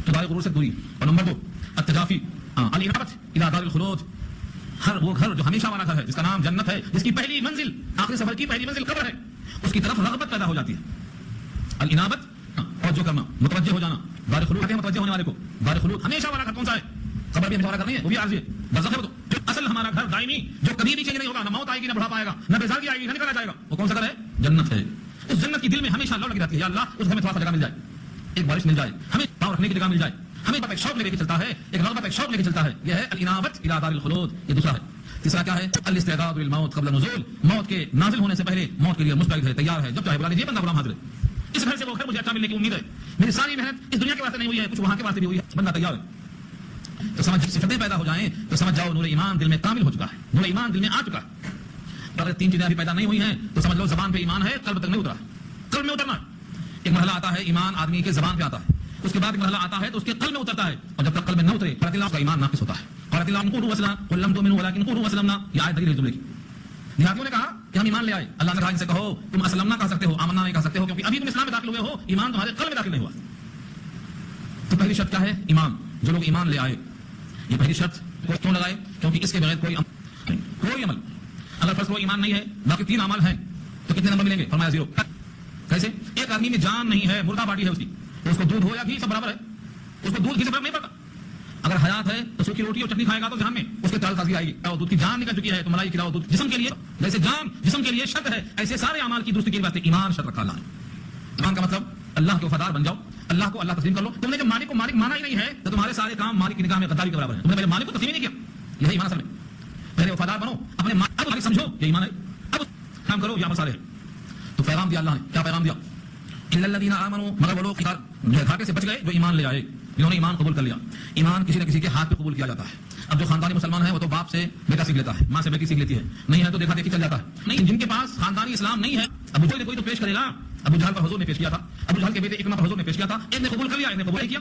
تو دار غرور سے دوری. اور نمبر 2 التجافی الانابت الى دار الخلود. ہر وہ گھر جو ہمیشہ والا گھر ہے، جس کا نام جنت ہے، جس کی پہلی منزل، آخری سفر کی پہلی منزل قبر ہے، اس کی طرف رغبت پیدا ہو جاتی ہے. الانابت توجہ کرنا، متوجہ ہو جانا. دار خلود کہتے ہیں متوجہ ہونے والے کو. دار خلود ہمیشہ والا گھر کون سا ہے؟ قبر بھی ہمیشہ والا گھر نہیں ہے، وہ بھی عارضی ہے، برزخ ہے. وہ تو اصل ہمارا گھر دائمی جو کبھی بھی چینج نہیں ہوگا، نہ موت آئے گی، نہ بڑھاپا آئے گا، نہ بیزاری آئے گی، نہ نکالا جائے گا، وہ کون سا گھر ہے؟ جنت ہے. اس جنت کی دل میں ہمیشہ لو لگی رہتی ہے، یا اللہ اس گھر میں تھوڑا سا جگہ مل جائے، ایک بارش مل جائے، ہمیں پاؤں رکھنے کی جگہ مل جائے، ہمیں ایک شوق لے کے چلتا ہے، ایک رغبت ایک شوق لے کے چلتا ہے. یہ ہے الانابت الى دار الخلود. یہ دوسرا ہے. تیسرا کیا ہے؟ الاستعداد للموت قبل النزول. موت کے نازل ہونے سے پہلے موت کے لیے مستعد ہے، تیار ہے، جب چاہے بلا لیجیے، بندہ غلام حاضر ہے. اس گھر سے وہ گھر مجھے اچھا ملنے کی امید ہے، میری ساری محنت اس دنیا کے واسطے نہیں ہوئی ہے، کچھ وہاں کے واسطے بھی ہوئی ہے، بندہ تیار ہے. تو سمجھ صفتیں پیدا ہو جائیں تو سمجھ جاؤ نور ایمان دل میں کامل ہو چکا ہے، نور ایمان دل میں آ چکا ہے. اگر 3 چیزیں ابھی پیدا نہیں ہوئی ہیں تو سمجھ لو زبان پہ ایمان ہے، قلب تک نہیں اترا. قلب میں اترنا ایک مرحلہ آتا ہے، ایمان آدمی کے زبان پہ آتا ہے، اس کے بعد ایک مرحلہ آتا ہے تو اس کے قلب میں اترتا ہے، اور جب تک قلب میں نہ اترے قالت اللہ کا ایمان ناقص ہوتا ہے. قالت اللہ قولوا واسلمنا قل لم تؤمنوا ولكن قولوا واسلمنا. یہ آیت دلیل جملے کی. دیہاتیوں نے کہا کہ ہم ایمان لے آئے. اللہ نے کہا ان سے کہو تم اسلمنا کہہ سکتے ہو، آمنا نہیں کہہ سکتے ہو، کیونکہ ابھی تم اسلام میں داخل ہوئے ہو، ایمان تمہارے قلب میں داخل نہیں ہوا. تو پہلی شرط کیا ہے؟ ایمان. جو لوگ ایمان لے آئے، یہ پہلی شرط کیوں لگائے؟ کیونکہ اس کے بغیر کوئی عمل. اگر فرض کوئی ایمان نہیں ہے، باقی 3 اعمال ہیں، تو کتنے نمبر ملیں گے؟ فرمایا 0. کیسے؟ ایک آدمی میں جان نہیں ہے، مردہ باڈی ہے اس کی، تو اس کو دودھ ہو یا گھی سب برابر ہے، اس کو دودھ گھی سے فرق نہیں پڑتا. اگر حیات ہے تو سوکھی روٹی اور چٹنی کھائے گا تو جہان میں اس کے تازی آئے گی. اور دودھ کی جان نکل چکی ہے تو ملائی کھلاؤ. دودھ جسم کے لیے جیسے جان جسم کے لیے شرط ہے، ایسے سارے اعمال کی درستی کے واسطے ایمان شرط رکھا اللہ نے. ایمان کا مطلب اللہ کے وفادار بن جاؤ، اللہ کو اللہ تسلیم کر لو. تم نے جب مالک کو مالک مانا ہی نہیں ہے تو تمہارے سارے کام مالک کی نگاہ میں غداری کے برابر ہیں. تم نے پہلے مالک کو تسلیم نہیں کیا. یہی ایمان اصل میں. پہلے وفادار بنو، اپنے مالک کو سمجھو، یہ ایمان ہے. اب کام کرو، یہ عمل صالح ہے. تو پیغام دیا اللہ نے. کیا پیغام دیا؟ الا الذين امنوا، مگر وہ لوگ گھاٹے سے بچ گئے جو ایمان لے آئے، جنہوں نے ایمان قبول کر لیا. ایمان کسی نہ کسی کے ہاتھ پہ قبول کیا جاتا ہے. اب جو خاندانی مسلمان ہے وہ تو باپ سے بیٹا سیکھ لیتا ہے، ماں سے بیٹی سیکھ لیتی ہے، نہیں ہے تو دیکھا دیکھی چل جاتا ہے. نہیں، جن کے پاس خاندانی اسلام نہیں ہے، ابو جہل کوئی تو پیش کرے گا. ابو جہل پر حضور نے پیش کیا تھا، ابو جہل کے بیٹے اکرمہ پر حضور نے پیش کیا تھا. ایک نے قبول کر لیا، ایک نے قبول نہیں کیا.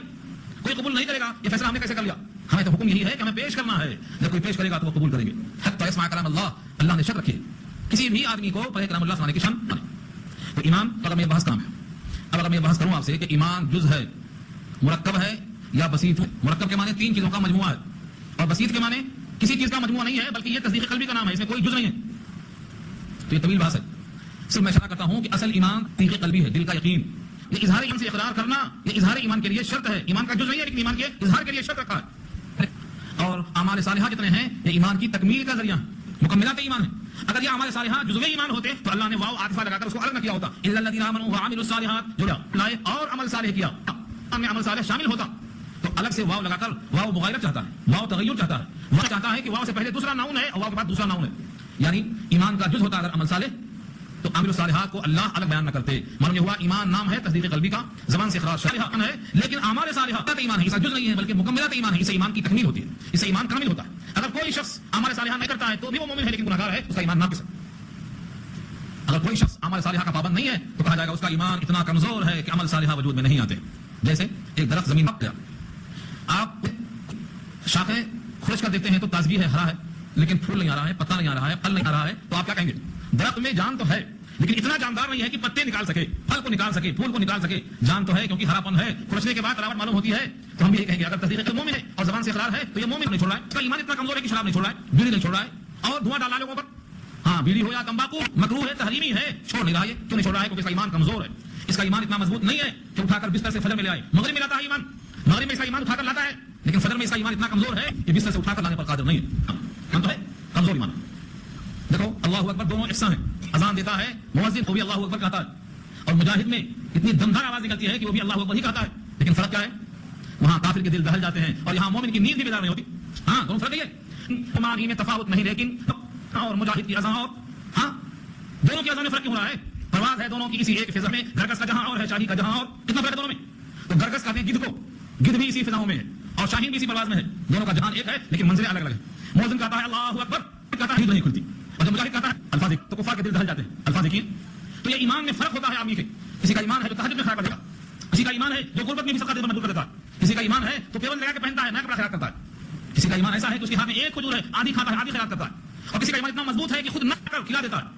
کوئی قبول نہیں کرے گا، یہ فیصلہ ہم نے کیسے کر لیا؟ ہمیں تو حکم یہی ہے کہ ہمیں پیش کرنا ہے. جب کوئی پیش کرے گا تو وہ قبول کریں گے. حتی یسمع کلام اللہ. اللہ نے شرط رکھی ہے کسی بھی آدمی کو پہلے کلام اللہ سنانے کی شان مانے. تو ایمان کا میں بحث کام ہے. اب اگر میں بحث کروں آپ سے کہ ایمان جز ہے، مرکب ہے یا بسیط ہے. مرکب کے معنی 3 چیزوں کا مجموعہ ہے، اور بسیط کے معنی کسی چیز کا مجموعہ نہیں ہے، بلکہ یہ تصدیق قلبی کا نام ہے، اس میں کوئی جز نہیں ہے. تو یہ طویل بحث ہے. صرف میں اشارہ کرتا ہوں کہ اصل ایمان تصدیق قلبی ہے، دل کا یقین. یہ اظہار ایمان سے اقرار کرنا، یہ اظہار ایمان کے لیے شرط ہے. ایمان کا جز نہیں ہے لیکن ایمان کے اظہار کے لیے شرط رکھا ہے. اور اعمال صالحہ جتنے ہیں یہ ایمان کی تکمیل کا ذریعہ ہے، مکملات ایمان ہے۔ اگر یہ اعمال صالحہ جزوی ایمان ہوتے تو اللہ نے واو عاطفہ لگا کر اس کو الگ نہ کیا ہوتا، الا الذین آمنوا وعملوا الصالحات، جو لائے اور عمل صالح کیا، میں عمل صالح شامل ہوتا تو الگ سے واو لگا کر، واو مغایرت چاہتا ہے، واو تغیر چاہتا ہے، وہ چاہتا ہے کہ واو سے پہلے دوسرا ناؤن ہے اور واو کے بعد دوسرا ناؤن ہے، یعنی ایمان کا جز ہوتا اگر عمل صالح تو عامل الصالحات کو اللہ الگ بیان نہ کرتے۔ معلوم یہ ہوا ایمان نام ہے تصدیق قلبی کا، زبان سے اخراج صالحہ ہے، لیکن اعمال صالحہ کا ایمان ہے، اس کا جز نہیں ہے بلکہ مکملات ایمان ہے، اس سے ایمان کی تکمیل ہوتی ہے، اس سے ایمان کامل ہوتا ہے۔ اگر کوئی شخص اعمال صالحہ نہیں کرتا ہے تو بھی وہ مومن ہے لیکن گنہگار ہے، اس کا ایمان ناقص ہے۔ اگر کوئی شخص اعمال صالحہ کا پابند نہیں ہے تو کہا جائے گا اس کا ایمان اتنا کمزور ہے کہ عمل صالحہ وجود میں نہیں آتے۔ جیسے ایک درخت زمین پک گیا، آپ شاخیں کھرچ کر دیتے ہیں تو تازگی ہے، ہرا ہے، لیکن پھول نہیں آ رہا ہے، پتا نہیں آ رہا ہے، پھل نہیں آ رہا ہے، تو آپ کیا کہیں گے؟ درخت میں جان تو ہے لیکن اتنا جاندار نہیں ہے کہ پتے نکال سکے، پھل کو نکال سکے، پھول کو نکال سکے۔ جان تو ہے کیونکہ ہرا پن ہے، کھرچنے کے بعد تراوٹ معلوم ہوتی ہے، تو ہم یہ کہیں گے اگر تصدیق قلب مومن ہے اور زبان سے اقرار ہے تو یہ مومن نہیں چھوڑ رہا ہے، اس کا ایمان اتنا کمزور ہے کہ شراب نہیں چھوڑ رہا ہے، بیڑی نہیں چھوڑ رہا ہے اور دھواں ڈالا لوگوں پر، ہاں بیڑی ہو یا تمباکو مکروہ ہے، تحریمی ہے، چھوڑ نہیں رہا ہے۔ کیوں نہیں چھوڑ رہا ہے؟ کیونکہ اس کا ایمان کمزور ہے، اس کا ایمان اتنا مضبوط نہیں ہے کہ اٹھا کر بستر سے فجر میں لے آئے۔ مغرب میں لاتا ہے ایمان، مغرب میں اس کا ایمان اٹھا کر لاتا ہے، لیکن فجر میں اس کا ایمان اتنا کمزور ہے کہ بستر سے اٹھا کر لانے پر قادر نہیں ہے، ہم تو ہے کمزور ایمان۔ دیکھو اللہ اکبر دونوں یکساں ہیں، اذان دیتا ہے مؤذن وہ بھی اللہ اکبر کہتا ہے اور مجاہد میں اتنی دمدار آواز نکلتی ہے کہ وہ بھی اللہ اکبر ہی کہتا ہے، لیکن فرق کیا ہے؟ وہاں کافر کے دل دہل جاتے ہیں اور یہاں مومن کی نیند بھی بیدار نہیں ہوتی۔ ہاں دونوں فرق ہے، ایمان میں تفاوت نہیں، لیکن اور مجاہد کی اذان اور ہاں دونوں کی اذان میں فرق کیوں ہو رہا ہے؟ پرواز ہے دونوں کی اسی ایک فضا میں، گرگس کا جہاں اور ہے شاہی کا جہاں اور، کتنا فرق ہے دونوں میں؟ تو گرگس کہتے ہیں گدھ کو، گدھ بھی اسی فضاؤں میں ہے اور شاہین بھی اسی پرواز میں ہے، دونوں کا جہان ایک ہے لیکن منزلیں الگ الگ ہیں۔ مؤذن کہتا ہے اللہ اکبر، کہتا ہے نہیں کھلتی، اور جب مجاہد کہتا ہے الفاظ تو کفار کے دل دہل جاتے ہیں الفاظ یقین۔ تو یہ ایمان میں فرق ہوتا ہے آدمی کے، کسی کا ایمان ہے جو تہجد میں کھڑا کر دے گا، کسی کا ایمان ہے جو غربت میں بھی صدقہ مدد کر دیتا ہے، کسی کا ایمان ہے تو پیون لگا کے پہنتا ہے، نیا کپڑا خیرات کرتا ہے، کسی کا ایمان ایسا ہے کہ اس کے ہاتھ میں ایک کھجور ہے، آدھی کھاتا ہے آدھی خیرات کرتا ہے، اور کسی کا ایمان اتنا مضبوط ہے کہ خود نہ کر کھلا دیتا ہے۔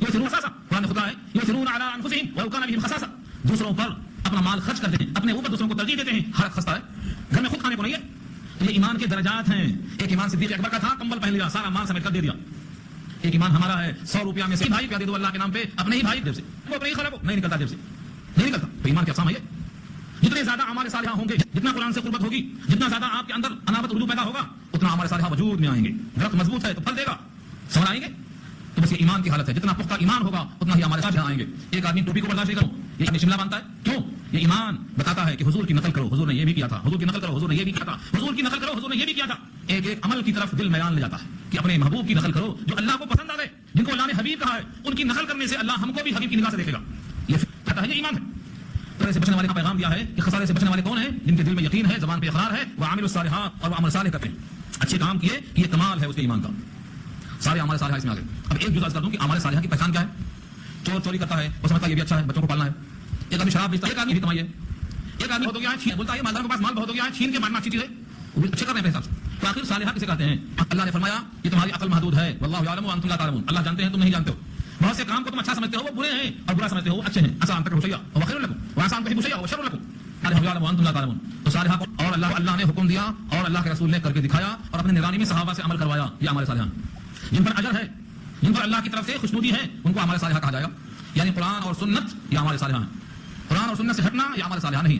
یہ سرور خصاصہ قرآن نے خدا ہے، یہ سرور علی انفسہم ولو کان بہم خصاصہ، دوسروں پر اپنا مال خرچ کرتے ہیں، اپنے اوپر دوسروں کو ترجیح دیتے ہیں، ہر خستہ ہے، گھر میں خود کھانے کو نہیں ہے۔ تو یہ ایمان کے درجات ہیں۔ ایک ایمان صدیق اکبر کا تھا، کمبل پہن لیا، سارا مال سمیٹ کر دے دیا۔ ایک ایمان ہمارا ہے 100 روپیہ میں سے بھائی کا دے دو اللہ کے نام پہ، اپنے ہی بھائی جیب سے، وہ اپنے ہی خلا کو نہیں نکلتا جیب سے، نہیں نکلتا۔ تو ایمان کی اقسام ہے یہ۔ جتنے زیادہ اعمال صالحہ ہوں گے، جتنا قرآن سے قربت ہوگی، جتنا زیادہ آپ کے اندر انابت رجوع پیدا ہوگا، اتنا اعمال صالحہ وجود میں آئیں گے۔ درخت مضبوط ہے تو پھل دے گا، سمجھ آئیں گے۔ تو بس یہ ایمان کی حالت ہے، جتنا پختہ ایمان ہوگا اتنا ہی ہمارے ساتھ آئیں گے۔ ایک آدمی ٹوپی کو برداشت نہیں کرو، یہ آدمی شملہ باندھتا ہے، کیوں؟ یہ ایمان بتاتا ہے کہ حضور کی نقل کرو، حضور نے یہ بھی کیا تھا، حضور کی نقل کرو، حضور نے یہ بھی کیا تھا، حضور کی نقل کرو، حضور نے یہ بھی کیا تھا۔ ایک ایک عمل کی طرف دل میدان لے جاتا ہے کہ اپنے محبوب کی نقل کرو جو اللہ کو پسند آئے، جن کو اللہ نے حبیب کہا ہے، ان کی نقل کرنے سے اللہ ہم کو بھی حبیب کی نگاہ سے دیکھے گا۔ یہ کہتا ہے یہ ایمان ہے۔ خسارے سے بچنے والے کا پیغام دیا ہے کہ خسارے سے بچنے والے کون ہیں؟ جن کے دل میں یقین ہے، زبان پہ اقرار ہے، وہ عامل الصالحات اور وہ عمل صالح کرتے ہیں، اچھے کام کیے، یہ کمال ہے اس کے ایمان کا۔ سارے اعمال صالحہ اس میں آ گئے۔ اب ایک جزء کر دوں کہ اعمال صالحہ کی پہچان کیا ہے۔ چور چوری کرتا ہے، وہ سمجھتا ہے یہ بھی اچھا ہے، بچوں کو پالنا ہے۔ ایک آدمی شراب بیچتا ہے، ایک آدمی بھی کمائی ہے۔ ایک آدمی بہت ہو گیا ہے، بولتا ہے مالداروں کے پاس مال بہت ہو گیا ہے، چھین کے مارنا اچھی چیز ہے، وہ بھی اچھے کر رہے ہیں حساب سے۔ تو آخر صالحہ کسے کہتے ہیں؟ اللہ نے فرمایا یہ تمہاری عقل محدود ہے، واللہ یعلم وانتم لا تعلمون، اللہ جانتے ہیں تم نہیں جانتے ہو۔ بہت سے کام کو تم اچھا سمجھتے ہو وہ برے ہیں، اور برا سمجھتے ہو وہ اچھے ہیں۔ عسیٰ ان تکرہوا شیئا وهو خیر لکم وعسیٰ ان تحبوا شیئا وهو شر لکم، اللہ یعلم وانتم لا تعلمون۔ تو صالحہ کو اور اللہ نے حکم دیا اور اللہ کے رسول نے کر کے دکھایا اور اپنے نگرانی میں صحابہ سے عمل کروایا، یہ اعمال صالحہ جن پر اجر ہے، جن پر اللہ کی طرف سے خوشنودی ہے، ان کو اعمال صالحہ کہا جائے گا۔ یعنی قرآن اور سنت یہ اعمال صالحہ ہیں، قرآن اور سنت سے ہٹنا یہ اعمال صالحہ نہیں۔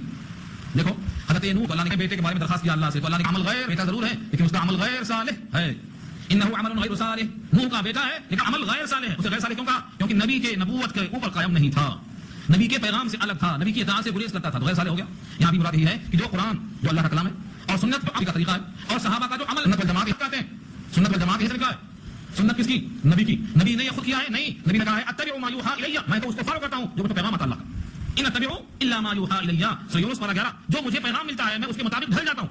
دیکھو حضرت نوح اللہ نے بیٹے کے بارے میں درخواست کیا اللہ سے، تو اللہ نے عمل غیر، بیٹا ضرور ہے لیکن اس کا عمل غیر صالح ہے، انہ عمل غیر صالح، نوح کا بیٹا ہے لیکن عمل غیر صالح ہے۔ اسے غیر صالح کیوں کہا؟ کیونکہ نبی کے نبوت کے اوپر قائم نہیں تھا، نبی کے پیغام سے الگ تھا، نبی کی اطاعت سے گریز کرتا تھا، تو غیر صالح ہو گیا۔ یہاں بھی مراد یہ ہے کہ جو قرآن جو اللہ کا کلام ہے اور سنت کا طریقہ ہے اور صحابہ کا جو عمل، سنت والجماعت کہتے ہیں، سنت والجماعت یہ طریقہ ہے۔ سنت کس کی؟ نبی کی۔ نبی نے یہ خود کیا ہے؟ نہیں، نبی نے کہا ہے اتبع ما یوحى الی، میں تو اس کو فالو کرتا ہوں جو مجھے پیغام آتا اللہ کا۔ ان اتبع الا ما یوحى الی، سورہ یونس 11، جو مجھے پیغام ملتا ہے میں اس کے مطابق ڈھل جاتا ہوں۔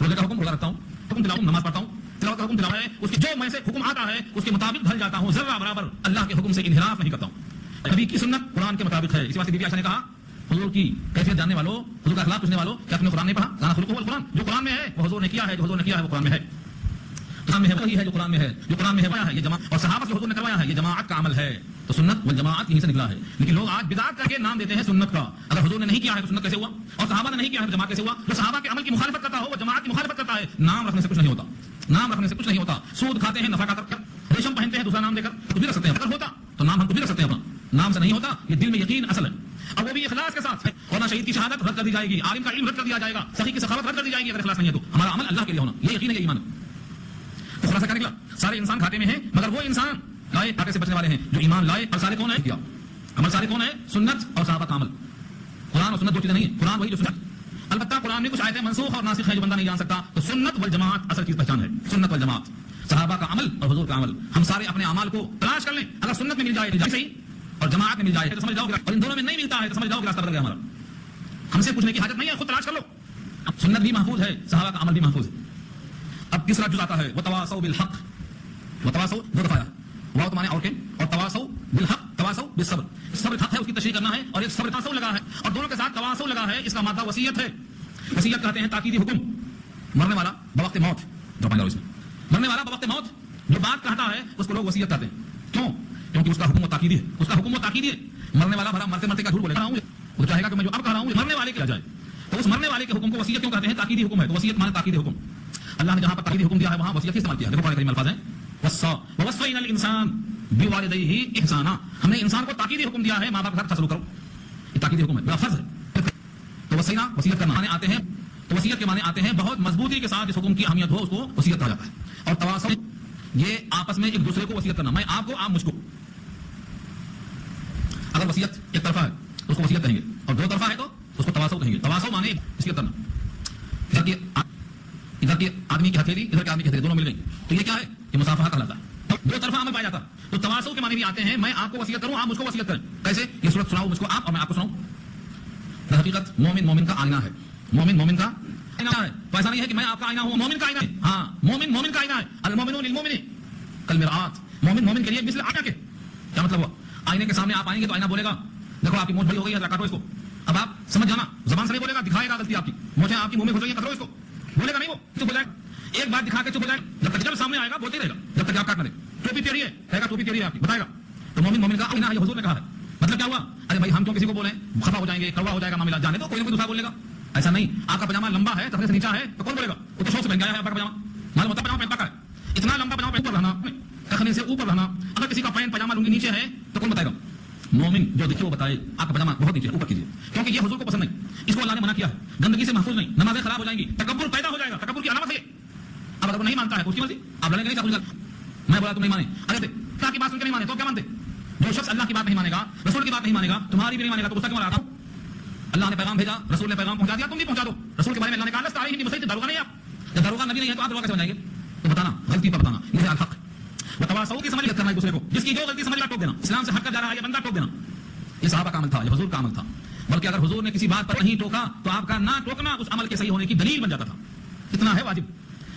روزے کا حکم روزہ رکھتا ہوں، حکم تلاوت نماز پڑھتا ہوں، تلاوت کا حکم تلاوت ہے، اس کی جو میں سے حکم آتا ہے اس کے مطابق ڈھل جاتا ہوں، ذرہ برابر اللہ کے حکم سے انحراف نہیں کرتا ہوں۔ نبی کی سنت قرآن کے مطابق ہے۔ اسی واسطے بی بی عائشہ نے کہا حضور کی کیفیت جاننے والوں، حضور کا اخلاق پوچھنے والوں، کیا تم نے قرآن نہیں پڑھا؟ کہا خلقہ القرآن، جو قرآن میں ہے وہ حضور نے کیا ہے، جو حضور نے کیا ہے وہ قرآن میں ہے، قرآن میں ہے وہی ہے جو قرآن میں ہے، جو قرآن میں ہے وہ ہے یہ جماعت، اور صحابہ سے حضور نے کروایا ہے، یہ جماعت کا عمل ہے۔ تو سنت والجماعت یہیں سے نکلا ہے، لیکن لوگ آج بدعت کر کے نام دیتے ہیں سنت کا۔ اگر حضور نے نہیں کیا ہے تو سنت کیسے ہوا؟ اور صحابہ نے نہیں کیا ہے تو جماعت کیسے ہوا؟ جو صحابہ کے عمل کی مخالفت کرتا ہو وہ جماعت کی مخالفت کرتا ہے۔ نام رکھنے سے کچھ نہیں ہوتا، نام رکھنے سے کچھ نہیں ہوتا۔ سود کھاتے ہیں نفع کھا کر، ریشم پہنتے ہیں دوسرا نام دے کر، کچھ بھی رکھ سکتے ہیں، اگر ہوتا تو نام ہم کچھ بھی رکھ سکتے ہیں، اپنا نام سے نہیں ہوتا۔ یہ دل میں یقین اصل ہے، اور وہ بھی اخلاص کے ساتھ، ورنہ شہید کی شہادت رد کر دی جائے گی، عالم کا علم رد کر دیا جائے گا، سخی کی سخاوت رد کر دی جائے گی اگر اخلاص نہیں ہے تو۔ ہمارا عمل اللہ کے لیے ہونا، یہ یقین ہے، یہ ایمان ہے۔ تو خلاصہ کیا نکلا؟ سارے انسان کھاتے میں ہیں مگر وہ انسان لائے کھاتے سے بچنے والے ہیں جو ایمان لائے۔ اور سارے کون ہیں؟ کیا عمل سارے کون ہیں؟ سنت اور صحابہ کا عمل۔ قرآن اور سنت دو چیزیں نہیں ہیں، قرآن وہی جو سنت۔ البتہ قرآن میں کچھ آیتیں منسوخ اور ناسخ ہیں جو بندہ نہیں جان سکتا، تو سنت والجماعت اصل چیز پہچان ہے، سنت والجماعت، صحابہ کا عمل اور حضور کا عمل۔ ہم سارے اپنے اعمال کو تلاش کر لیں، اگر سنت میں مل جائے تو صحیح اور جماعت میں مل جائے تو سمجھ جاؤ، اور ان دونوں میں نہیں ملتا ہے تو سمجھ جاؤ کہ راستہ بدل گیا ہمارا۔ ہم سے پوچھنے کی حاجت نہیں ہے، خود تلاش کر لو۔ سنت بھی محفوظ ہے، صحابہ کا عمل بھی محفوظ ہے۔ اب تیسرا جز آتا ہے وتواصوا بالحق۔ وتواصوا دو دفعہ واو تو مانے اور تواصوا بالحق، تواصوا بالصبر۔ صبر حق ہے، اس کی تشریح کرنا ہے، اور ایک صبر تواصوا لگا ہے، اور دونوں کے ساتھ تواصوا لگا ہے۔ اس کا مادہ وصیت ہے۔ وصیت کہتے ہیں تاکیدی حکم۔ مرنے والا بوقت موت، جو پائیں گے اس میں مرنے والا بوقت موت جو بات کہتا ہے اس کو لوگ وصیت کہتے ہیں۔ کیوں؟ کیونکہ اس کا حکم و تاکیدی ہے، اس کا حکم و تاکیدی ہے۔ مرنے والا بھلا مرتے مرتے کا جھوٹ بولے گا، وہ چاہے گا کہ میں جو اب کہہ رہا ہوں مرنے والے کیا جائے، تو اس مرنے والے کے حکم کو وصیت کیوں کہتے ہیں؟ تاکیدی حکم ہے، تو وصیت مانے تاکیدی حکم۔ اللہ نے جہاں پر تاکیدی حکم دیا ہے وہاں وصیت استعمال کیا ہے۔ دیکھو قرآن کریم الفاظ ہیں ووصينا الانسان بوالديه احسانا، ہم نے انسان کو تاکیدی حکم دیا ہے، ماں باپ کے ساتھ سلوک کرو، یہ تاکیدی حکم ہے، بڑا فرض ہے۔ تو وصینا وصیت کرنا معنی آتے ہیں، تو وصیت کے معنی آتے ہیں بہت مضبوطی کے ساتھ اس حکم کی اہمیت ہو اس کو وصیت کہا جاتا ہے۔ اور تواصل یہ آپس میں ایک دوسرے کو وصیت کرنا، میں آپ کو آپ مجھ کو۔ اگر وصیت ایک طرفہ ہے تو اس کو وصیت کہیں گے، اور دو طرفہ ہے تو اس کو تواصل کہیں گے۔ تواصل معنی وصیت کرنا، ادھر کی آدمی کی ہتھیلی ادھر کے آدمی کی ہتھیلی دونوں مل گئی، تو یہ کیا ہے؟ یہ مصافحہ کہلاتا ہے، دو طرفہ عمل پایا جاتا ہے۔ تو تواصل کے معنی بھی آتے ہیں، میں آپ کو وصیت کروں، آپ مجھ کو وصیت کریں۔ کیسے؟ یہ صورت سناؤ مجھ کو آپ اور میں آپ کو سناؤں۔ در حقیقت مومن مومن کا آئینہ ہے، مومن مومن کا آئینہ ہے، تو ایسا نہیں ہے کہ میں آپ کا آئینہ ہوں، مومن کا آئینہ ہے۔ ہاں مومن مومن کا آئینہ ہے، المومنون للمومنین کالمرآۃ، مومن مومن کے لیے مثل آئینہ کے۔ کیا مطلب ہوا؟ آئینے کے سامنے آپ آئیں گے تو آئینہ بولے گا دیکھو آپ کی مونچھ بڑی ہو گئی ہے، کاٹو اس کو۔ اب آپ سمجھ جانا، زبان سے نہیں بولے گا، دکھائے گا غلطی آپ کی، مونچھیں آپ کی منہ میں گھس گئی ہیں، کٹرو اس کو، بولے گا نہیں، وہ چپ ہو جائے گا، ایک بات دکھا کے چپ ہو جائے گا، جب تک جب سامنے آئے گا بولتے رہے گا جب تک آپ کاٹ نہ دیں۔ ٹوپی ٹیڑھی ہے، کہے گا ٹوپی ٹیڑھی ہے آپ کی، بتائے گا۔ تو مومن مومن کا آئینہ ہے، یہ حضور نے کہا ہے۔ مطلب کیا ہوا؟ ارے بھائی ہم کیوں کسی کو بولیں، خفا ہو جائیں گے، کڑوا ہو جائے گا معاملہ، جانے تو کوئی نہ کوئی دوسرا بولے گا۔ ایسا نہیں، آپ کا پجامہ لمبا ہے، تخنے سے نیچا ہے تو کون بولے گا؟ وہ تو شوق سے پہن گیا ہے آپ کا پجامہ، معلوم ہوتا ہے پجامہ پہنتا کا ہے، اتنا لمبا پجامہ اوپر رہنا، تخنے سے اوپر رہنا۔ اگر کسی کا پینٹ پجامہ لنگی نیچے ہے تو کون بتائے گا؟ مومن جو دیکھے وہ بتائے آپ کا پجامہ بہت نیچے اوپر کیجیے، کیونکہ یہ حضور کو پسند نہیں، اس کو اللہ نے منع کیا ہے، گندگی سے محفوظ نہیں، نمازیں خراب ہو جائیں گی، تکبر پیدا ہو جائے گا، تکبر کی علامت ہے۔ اب اگر وہ نہیں مانتا ہے تو اس کی مرضی، آپ لڑیں گے نہیں، میں بولا تم نہیں مانے، ارے اللہ کی بات سن کے نہیں مانے تو کیا مانتے؟ جو شخص اللہ کی بات نہیں مانے گا، رسول کی بات نہیں مانے گا، تمہاری بھی نہیں مانے گا، تو غصہ کیوں آ رہا تھا؟ اللہ نے پیغام بھیجا، رسول نے پیغام پہنچا دیا، تم بھی پہنچا دو۔ رسول کے بارے میں اللہ نے کہا لست علیہم بمسیطر، داروغہ نہیں آپ، جب داروغہ نبی نہیں ہے تو آپ داروغہ کیسے بن جائیں گے؟ تو بتانا، غلطی پر بتانا، یہ ہے الحق۔ وتواصوا کی سمجھ کرنا ایک دوسرے کو، جس کی جو غلطی سمجھ رہا ٹوک دینا، اسلام سے ہٹ کر جا رہا ہے یہ بندہ ٹوک دینا۔ یہ صحابہ کا عمل تھا، یہ حضور کا عمل تھا، بلکہ اگر حضور نے کسی بات پر نہیں ٹوکا تو آپ کا نہ ٹوکنا اس عمل کے صحیح ہونے کی دلیل بن جاتا تھا۔ اتنا ہے واجب،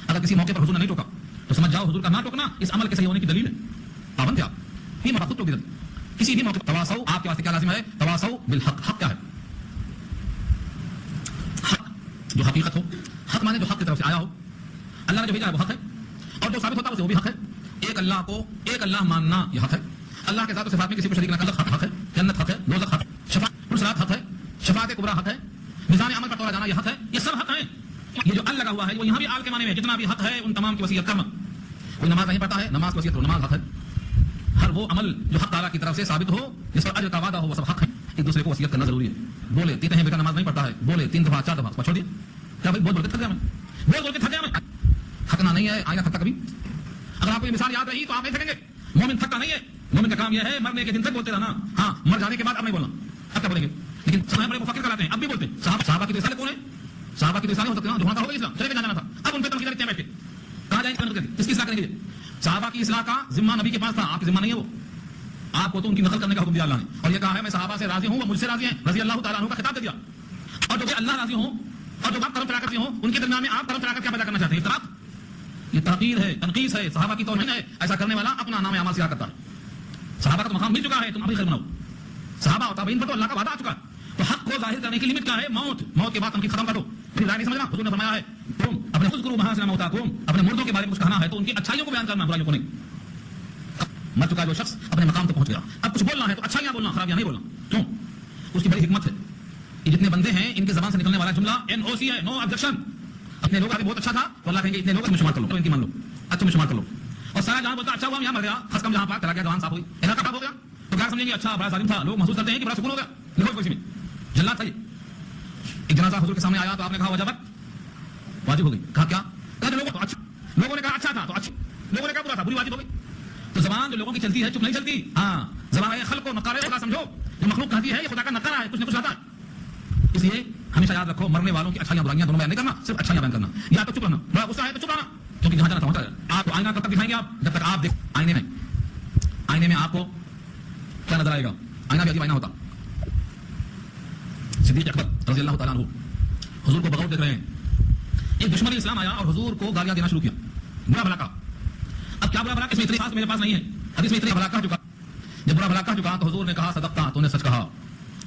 اگر کسی موقع پر حضور نے نہیں ٹوکا تو سمجھ جاؤ حضور کا نہ ٹوکنا اس عمل کے صحیح ہونے کی دلیل ہے، پابند ہے آپ، یہ مقصود ٹوک دیتے کسی بھی موقع۔ تواصوا آپ کے واسطے کیا لازم ہے؟ تواصوا بالحق، حق کیا ہے؟ حق جو حقیقت ہو، حق مانے جو حق کی طرف سے آیا ہو، اللہ نے جو بھیجا ہے وہ حق ہے، اور جو ثابت ہوتا ہے اسے وہ بھی حق ہے۔ ایک اللہ کو ایک اللہ ماننا یہ حق ہے، اللہ کے ذات و صفات میں کسی کو شریک نہ کرنا حق ہے، جنت حق ہے، دوزخ حق ہے، شفاعت الصراط حق ہے، شفاعت کبریٰ حق ہے، میزان عمل پر تولا جانا یہ حق ہے، یہ سب حق ہیں۔ یہ جو ال لگا ہوا ہے وہ یہاں بھی آل کے معنی میں جتنا بھی حق ہے ان تمام کی وصیت کرنا۔ کوئی نماز نہیں پڑھتا ہے، نماز کی وصیت کرو، نماز حق ہے۔ ہر وہ عمل جو حق تعالیٰ کی طرف سے ثابت ہو، جس پر اجر کا وعدہ ہو، وہ سب حق ہے۔ ایک دوسرے کو وصیت کرنا ضروری ہے۔ بولے تیتے ہیں بیٹا نماز نہیں پڑھتا ہے، بولے 3 دفعہ 4 دفعہ چھوڑ دیا، کیا بھائی بول بول کے تھک گیا میں، بول کے تھک گیا میں، تھکنا نہیں ہے، آئینہ تھکتا کبھی؟ اگر آپ کو یہ مثال یاد رہی تو آپ نہیں تھکیں گے۔ مومن تھکتا نہیں ہے، مومن کا کام یہ ہے مرنے کے دن تک بولتے رہنا، ہاں مر جانے کے بعد اب نہیں بولنا، اب کیا بولیں گے؟ لیکن سمے بڑے مفکر کراتے ہیں، اب بھی بولتے ہیں۔ صحابہ کی رسالت کون ہے؟ صحابہ کی رسالت ہو سکتے ہیں، جو ہونا ہوگا اسلام چلے کے جانا تھا، اب ان پہ تنقید کرتے ہیں بیٹھ کے، کہاں جائیں گے؟ کس کی اصلاح کریں گے؟ صحابہ کی اصلاح کا ذمہ نبی کے پاس تھا، آپ کی ذمہ نہیں ہے وہ، آپ کو تو ان کی نقل کرنے کا حکم دیا اللہ نے، اور یہ کہا ہے میں صحابہ سے راضی ہوں، وہ مجھ سے راضی ہیں، رضی اللہ تعالیٰ عنہ کا خطاب دے دیا۔ اور جو کہ اللہ راضی ہوں اور جو بات طرف فراقت سے ہوں، ان کے درمیان میں آپ طرف فراقت کیا پیدا کرنا چاہتے ہیں؟ اختلاف، یہ تحقیر ہے، تنقیص ہے، صحابہ کی توہین ہے۔ ایسا کرنے والا اپنا نام اعمال سیاہ کرتا ہے۔ صحابہ کا تو مقام مل چکا ہے، تم ابھی خیر بناؤ۔ صحابہ اور تابعین پر تو اللہ کا وعدہ آ چکا ہے، تو حق کو ظاہر کرنے کی لمٹ کیا ہے؟ موت، موت کے بعد تنقید ختم کر دو، پھر نہیں سمجھنا۔ حضور نے فرمایا ہے تم اپنے اذکروا محاسن موتاکم، اپنے مردوں کے بارے میں کچھ کہنا ہے تو ان کی اچھائیوں کو بیان کرنا، برائیوں کو نہیں۔ مر چکا جو شخص اپنے مقام تک پہنچ گیا، اب کچھ بولنا ہے تو اچھائیاں بولنا، خرابیاں نہیں بولنا۔ کیوں؟ اس کی بڑی حکمت ہے۔ یہ جتنے بندے ہیں ان کے زبان سے نکلنے والا جملہ NOC ہے، نو آبجیکشن۔ اپنے لوگ آگے بہت اچھا تھا تو اللہ کہیں گے اتنے لوگ میں شمار کر لو، ان کی مان لو، اچھا میں شمار کر لو۔ اور سارا جہاں بولتا اچھا ہوا یہاں مر گیا، خس کم جہاں پاک چلا گیا، جوان صاحب ہوئی، ایسا کب ہو گیا تو کیا سمجھیں گے؟ اچھا بڑا ظالم تھا، لوگ محسوس کرتے ہیں کہ بڑا سکون ہو گیا۔ لکھو اس میں جلات تھا یہ. ایک جنازہ حضور کے سامنے آیا تو آپ نے کہا وجبت واجب ہو گئی. کہا کیا؟ کہا لوگوں کو اچھا, لوگوں نے کہا اچھا تھا تو اچھا, لوگوں نے کہا برا تھا بری واجب ہو گئی. تو زبان جو لوگوں کی چلتی ہے چپ نہیں چلتی. ہاں زبان ہے خلق و نقارے خدا سمجھو, جو مخلوق کہتی ہے یہ خدا کا نقارہ ہے, کچھ نہ کچھ آتا ہے. اس لیے ہمیشہ یاد رکھو مرنے والوں کی اچھائیاں برائیاں دونوں بیان نہیں کرنا, صرف اچھائیاں بیان کرنا. یا تو چپ رہنا, بڑا غصہ ہے تو چپ رہنا, کیونکہ جہاں جانا تھا ہوتا ہے. آپ کو آئینہ کب تک دکھائیں گے آپ؟ جب تک آپ دیکھ آئینے میں آپ کو کیا نظر آئے گا؟ آئینہ بھی عجیب آئینہ ہوتا. صدیق اکبر رضی اللہ تعالیٰ عنہ حضور کو بغور دیکھ رہے ہیں. ایک دشمن اسلام آیا اور حضور کو گالیاں دینا شروع کیا, برا بھلا کہا. اب کیا برا بھلا, اس میں اتنی خاص میرے پاس نہیں ہے, حدیث میں اتنی بھلا کہہ چکا. جب برا بھلا کہہ چکا تو حضور نے کہا صدقتا, تو نے سچ کہا.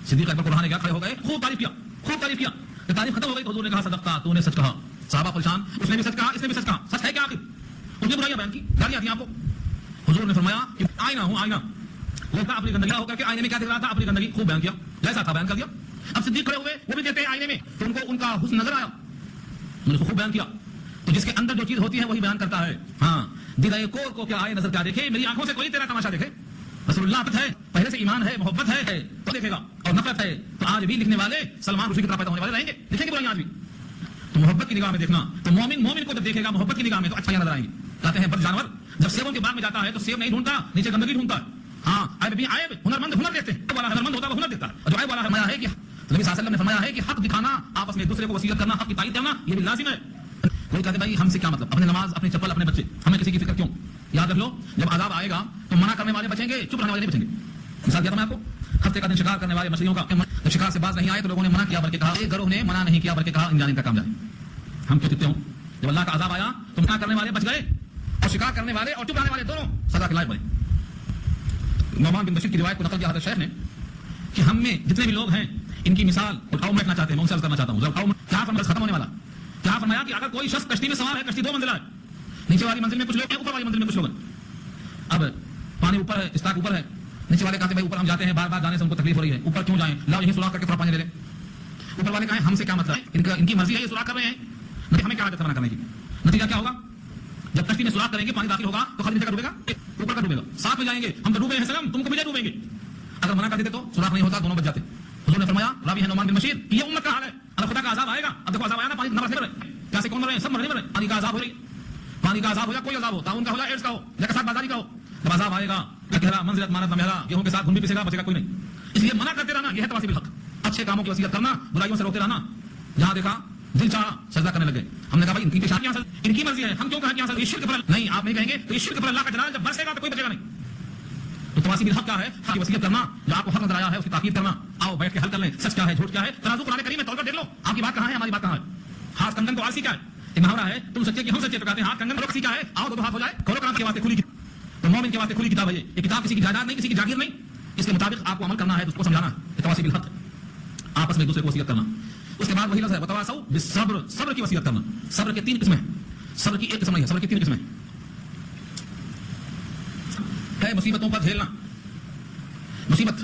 صدیق اکبر کو اٹھانے گیا, کھڑے ہو گئے, خوب تعریف کیا, خوب تعریف کیا. تعریف ختم ہو گئی تو حضور نے کہا صدقتا, تو نے سچ کہا. صحابہ پریشان, اس نے بھی سچ کہا, اس نے بھی سچ کہا, سچ ہے کیا آخر؟ ان کی برائیاں بیان کی, گالیاں دی آپ کو. حضور نے فرمایا کہ آئینہ ہوں, آئینہ وہ تھا اپنی گندگی ہو کر کے آئینے میں کیا دکھ رہا تھا, اپنی گندگی. خوب بیان کیا, جیسا تھا بیان کر دیا. اب صدیق کھڑے ہوئے, وہ بھی دیکھتے ہیں آئینے میں, تو ان کا حسن نظر آیا, انہوں نے خوب بیان کیا. تو جس کے اندر جو چیز ہوتی ہے وہی بیان کرتا ہے. ہاں دیدہ کور کو کیا آئے نظر کیا دیکھے, میری آنکھوں سے کوئی تیرا تماشا دیکھے. رسول اللہ ہے, پہلے سے ایمان ہے, محبت ہے تو دیکھے گا, اور نفرت ہے تو آج بھی لکھنے والے سلمان رشدی کی طرح پیدا ہونے والے رہیں گے, لکھیں گے برائیاں آج بھی. تو محبت کی نگاہ میں دیکھنا, تو مومن کو جب دیکھے گا محبت کی نگاہ میں تو اچھائیاں نظر آئیں گی. کہتے ہیں بد جانور جب سیبوں کے باغ میں جاتا ہے تو سیب نہیں ڈھونڈتا, نیچے گندگی ڈھونڈتا ہے. ہاں عیب ہنرمند ہنر دیتے ہیں, والا ہنرمند ہوتا ہے وہ ہنر دیتا ہے, اور جو عیب والا فرمایا ہے کہ نبی صلی اللہ علیہ وسلم نے فرمایا ہے کہ حق دکھانا, آپس میں ایک دوسرے کو وصیت کرنا, حق کی تائید کرنا, یہ بھی لازم ہے. کوئی کہتے بھائی ہم سے کیا مطلب, اپنی نماز, اپنی چپل, اپنے بچے, ہمیں کسی کی فکر کیوں؟ یاد رکھ لو جب عذاب آئے گا تو منع کرنے والے بچیں گے, چپ رہنے والے نہیں بچیں گے. مثال دیا تھا میں آپ کو, ہفتے کا دن شکار کرنے والے مچھلیوں کا, جب شکار سے باز نہیں آئے تو لوگوں نے منع کیا, بلکہ کہا ایک گروہ نے منع نہیں کیا بلکہ کہا انجان کا کام جائے. ہم کیوں چپتے ہوں؟ جب اللہ کا عذاب آیا تو منع کرنے والے بچ گئے, اور شکار کرنے والے اور چپ رہنے والے دونوں سزا کے لائق بنے. نعمان بن بشیر کی روایت کو نقل کیا حضرت شیخ نے کہ ہم میں جتنے بھی لوگ ہیں ان کی مثال اٹھاؤ میں رکھنا چاہتے ہیں, میں ان سے عرض کرنا چاہتا ہوں. کیا فرمایا ختم ہونے والا, کیا فرمایا کہ اگر کوئی شخص کشتی میں سوار ہے, کشتی 2 منزلہ ہے, نیچے والی منزل میں کچھ لوگ ہیں, اوپر والی منزل میں کچھ لوگ ہیں. اب پانی اوپر ہے, اسٹاک اوپر ہے, نیچے والے کہتے ہیں بھائی اوپر ہم جاتے ہیں, بار بار جانے سے ان کو تکلیف ہو رہی ہے, اوپر کیوں جائیں, لاؤ یہیں سوراخ کر کے تھوڑا پانی لے لیں. اوپر والے کہیں ہم سے کیا مطلب ہے, ان کی مرضی ہے, یہ سوراخ کر رہے ہیں, ہمیں کیا عادت ہے منع کرنے کی. نتیجہ کیا ہوگا, جب کشتی میں سوراخ کریں گے پانی داخل ہوگا تو خالی نیچے کا ڈوبے گا, اوپر کا ڈوبے گا, ساتھ میں جائیں گے, ہم تو ڈوبے ہیں سلام, تم کو بھی ڈوبیں گے. اگر منع کر دیتے تو سوراخ نہیں ہوتا, دونوں بچ جاتے. حضور نے فرمایا, راوی ہے نعمان بن بشیر, یہ امت کا حال ہے. اگر خدا کا عذاب آئے گا, اب دیکھو عذاب آیا نا, پانی نمبر سے رہے, کیسے کون رہے ہیں, سب مرنے رہے, پانی کا عذاب ہو رہی, پانی کا عذاب ہو یا کوئی عذاب ہو, تعاون کا ہو یا ایڈس کا ہو یا کساد بازاری کا ہو, جب عذاب آئے گا کہرا منزلت مانت نہ مہرا, گیہوں کے ساتھ گھن بھی پیسے گا, بچے گا کوئی نہیں. اس لیے منع کرتے رہنا, یہ ہے تواصیب الحق. اچھے کاموں کی وصیت کرنا, برائیوں سے روکتے رہنا. جہاں دیکھا دل چاہا سجدہ کرنے لگے, ہم نے کہا بھائی ان کی پیشانی ان کی مرضی ہے, ہم کیوں کہیں کہ یہ شرک پر نہیں, آپ نہیں کہیں گے تو یہ شرک پر اللہ کا جلال جب برسے گا تو کوئی بچے گا نہیں. تو تواصیب الحق کیا ہے, حق کی وصیت کرنا, جو آپ کو حق نظر آیا ہے اس کی تاکید کرنا. آؤ بیٹھ کے حل کر لیں, سچ کیا ہے, جھوٹ کیا ہے, ترازو قرآن کریم میں تول کر دیکھ لو, آپ کی بات کہاں ہے, ہماری بات کہاں ہے. ہاتھ کنگن کو آلسی کیا ہے, ایک محاورہ ہے, تم سچے کہ ہم سچے, تو کہتے ہیں ہاتھ کنگن کیا ہے, آؤ دو ہاتھ ہو جائے, کھولو قرآن کے واسطے کھلی کتاب. تو مومن کے واسطے کھلی کتاب ہے یہ کتاب کسی کی جائیداد نہیں, کسی کی جاگیر نہیں, اس کے مطابق آپ کو عمل کرنا ہے, اس کو سمجھانا ہے. تواصیب الحق آپس میں ایک دوسرے کو وصیت کرنا. اس کے بعد وہی لفظ ہے وتواصوا بالصبر, صبر کی وصیت کرنا. صبر کے 3 قسمیں, صبر کی ایک قسم نہیں ہے, صبر کی 3 قسمیں ہے. مصیبتوں پر جھیلنا, مصیبت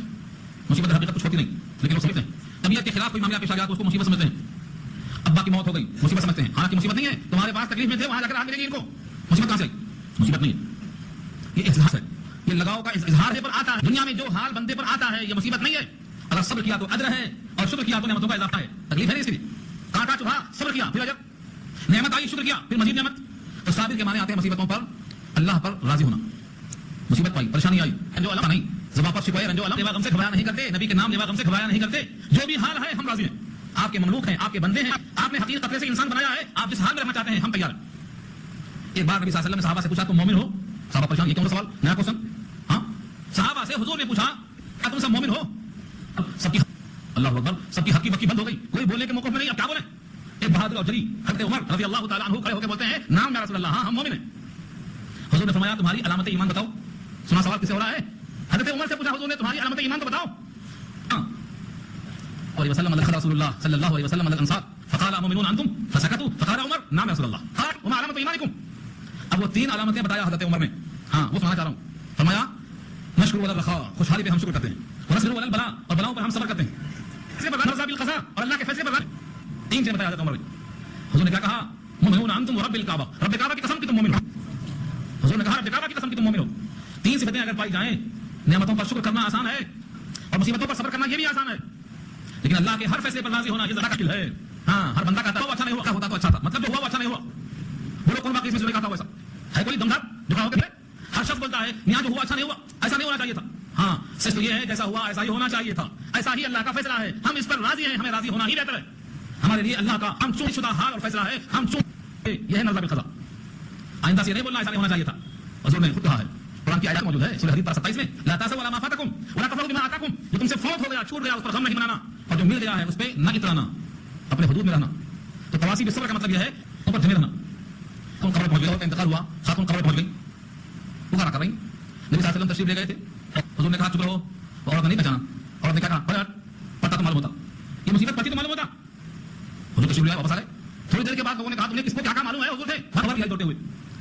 حقیقت کچھ ہوتی نہیں لیکن وہ سمجھتے ہیں, طبیعت کے خلاف کوئی معاملہ پیش آ گیا تو اس کو مصیبت سمجھتے ہیں. ابا کی موت ہو گئی, مصیبت سمجھتے ہیں, حالانکہ مصیبت نہیں ہے, تمہارے پاس تکلیف میں تھے, وہاں جا کر راحت ملے گی ان کو, مصیبت کہاں سے, مصیبت نہیں ہے, یہ احساس ہے, یہ لگاؤ کا اظہار پر آتا ہے. دنیا میں جو حال بندے پر آتا ہے یہ مصیبت نہیں ہے. اگر صبر کیا تو اجر ہے, اور شکر کیا تو نعمتوں کا اضافہ ہے. تکلیف ہے نہیں اس کی, کانٹا چبھا صبر کیا پھر اجر, نعمت آئی شکر کیا پھر مزید نعمت. تو صابر کے معنی آتے ہیں مصیبتوں پر اللہ پر راضی ہونا. مصیبت پائی, پریشانی آئی, جو اللہ نہیں, زبان پر شکوائے رنجو علم لیوا غم سے گھبرایا نہیں کرتے, نبی کے نام لیوا غم سے گھبرایا نہیں کرتے. جو بھی حال ہے ہم راضی ہیں, آپ کے مملوک ہیں, آپ کے بندے ہیں, آپ نے حقیقت قطرے سے انسان بنایا ہے, آپ جس حال میں رہنا چاہتے ہیں ہم تیار ہیں. ایک بار نبی صلی اللہ علیہ وسلم نے صحابہ سے پوچھا تم مومن ہو, صحابہ پریشان, یہ کون سا سوال, نیا کوشچن. ہاں صحابہ سے حضور نے پوچھا کیا تم سب مومن ہو, اب سب کی اللہ اکبر, سب کی حق کی بکی بند ہو گئی, کوئی بولنے کے موقع میں نہیں, اب کیا بولیں. ایک بہادر اور جری حضرت عمر رضی اللہ تعالیٰ عنہ کھڑے ہو کے بولتے ہیں نام یا رسول اللہ, ہاں ہم مومن ہیں. حضور نے فرمایا تمہاری علامت ایمان بتاؤ. سنا سوال کس سے ہو رہا ہے, حضرت عمر سے پوچھا حضور نے تمہاری علامت ایمان تو بتاؤ. اور وسلم علی رسول اللہ صلی اللہ علیہ وسلم علی الانصار فقال مؤمنون انتم فسكتوا فقال عمر نعم یا رسول اللہ, قال وما علامت ایمانکم. اب وہ 3 علامتیں بتایا حضرت عمر نے, ہاں وہ سنا چاہ رہا ہوں. فرمایا نشکر ولا الرخاء, خوشحالی پہ ہم شکر کرتے ہیں, ونصبر ولا البلاء, اور بلاؤں پر ہم صبر کرتے ہیں, رضا بالقضاء, اور اللہ کے فیصلے پر 3 چیزیں بتایا حضرت عمر نے. حضور نے کیا کہا, مؤمنون انتم ورب الکعبہ, رب کعبہ کی قسم کی تم مومن ہو. حضور نے کہا رب کعبہ کی قسم کی تم مومن ہو. 3 صفتیں اگر پائی جائیں, نعمتوں پر شکر کرنا آسان ہے اور مصیبتوں پر صبر کرنا یہ بھی آسان ہے. لیکن اللہ کے ہر فیصلے پر راضی ہونا یہ ذرا کا کل ہے. ہاں ہر بندہ کہتا ہے وہ اچھا نہیں ہوا, ہوتا تو اچھا تھا, مطلب جو ہوا وہ اچھا نہیں ہوا. وہ لوگ کون باقی اس میں جو کہا تھا ویسا ہے کوئی دمدار جو کہا ہوگا. ہر شخص بولتا ہے یہاں جو ہوا اچھا نہیں ہوا, ایسا نہیں ہونا چاہیے تھا. ہاں سچ تو یہ ہے جیسا ہوا ایسا ہی ہونا چاہیے تھا, ایسا ہی اللہ کا فیصلہ ہے, ہم اس پر راضی ہیں, ہمیں راضی ہونا ہی بہتر ہے. ہمارے لیے اللہ کا ہم چون شدہ حال اور فیصلہ ہے, ہم چون یہ ہے نظر بالقضاء. آئندہ سے نہیں بولنا ایسا نہیں ہونا چاہیے تھا. حضور نے خود کہا ہے, قرآن کی آیات موجود ہے سورہ حدید 27 میں, لا تاسوا ولا ما فاتکم ولا تفرحوا بما آتاکم, جو تم سے فوت ہو گیا چھوٹ گیا اس پر غم نہیں منانا, اور جو مل گیا ہے اس پہ نہ اترانا, اپنے حدود میں رہنا. تو تواسی بالصبر کا مطلب یہ ہے اوپر جمے رہنا. تم قبر پہنچ گئے, انتقال ہوا, خاتون قبر پہنچ گئی, پکارا کر رہی, نبی صلی اللہ علیہ وسلم تشریف لے گئے تھے, حضور نے کہا چپ رہو, عورت نے نہیں پہچانا, عورت نے کہا پڑھتا تو معلوم ہوتا, یہ مصیبت پڑتی تو معلوم ہوتا. حضور تشریف لے واپس آئے, تھوڑی دیر کے بعد لوگوں نے کہا تم نے کس کو کیا معلوم ہے, حضور تھے خبر کیا دوڑتے ہوئے,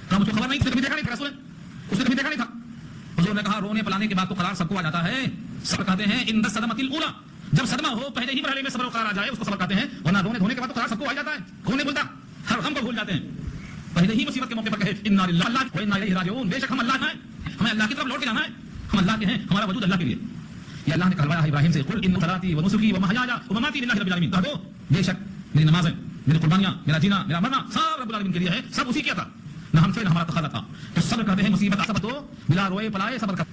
کہا مجھ کو خبر نہیں, اس نے کبھی دیکھا نہیں, رسول اس نے کبھی دیکھا نہیں تھا. حضور نے کہا رونے پلانے کے بعد تو قرار سب کو آ جاتا ہے. صبر کہتے ہیں ان الصدمۃ الاولى, جب صدمہ ہو پہلے ہی مرحلے میں صبر و قرار آ جائے اس کو صبر کہتے ہیں, ورنہ رونے دھونے کے بعد تو قرار سب کو آ جاتا ہے, کون نہیں بولتا, ہر غم کو بھول جاتے ہیں. پہلے ہی مصیبت کے موقع پر کہے انا للہ و انا الیہ راجعون, بے شک ہم اللہ ہیں, ہمیں اللہ کی طرف لوٹ کے جانا ہے, ہم اللہ کے ہیں, ہمارا وجود اللہ کے لیے. یہ اللہ نے کہلوایا ہے ابراہیم سے, قل ان صلاتی و نسکی و محیایا و مماتی للہ رب العالمین, کہہ دو بے شک میری نمازیں, میری قربانیاں, میرا جینا, میرا مرنا سب رب العالمین کے لیے ہے, سب اسی کیا تھا, نہ ہم سے نہ ہمارا تخلق تھا. تو صبر کرتے ہیں مصیبت آ تو بلا روئے پلائے صبر کر.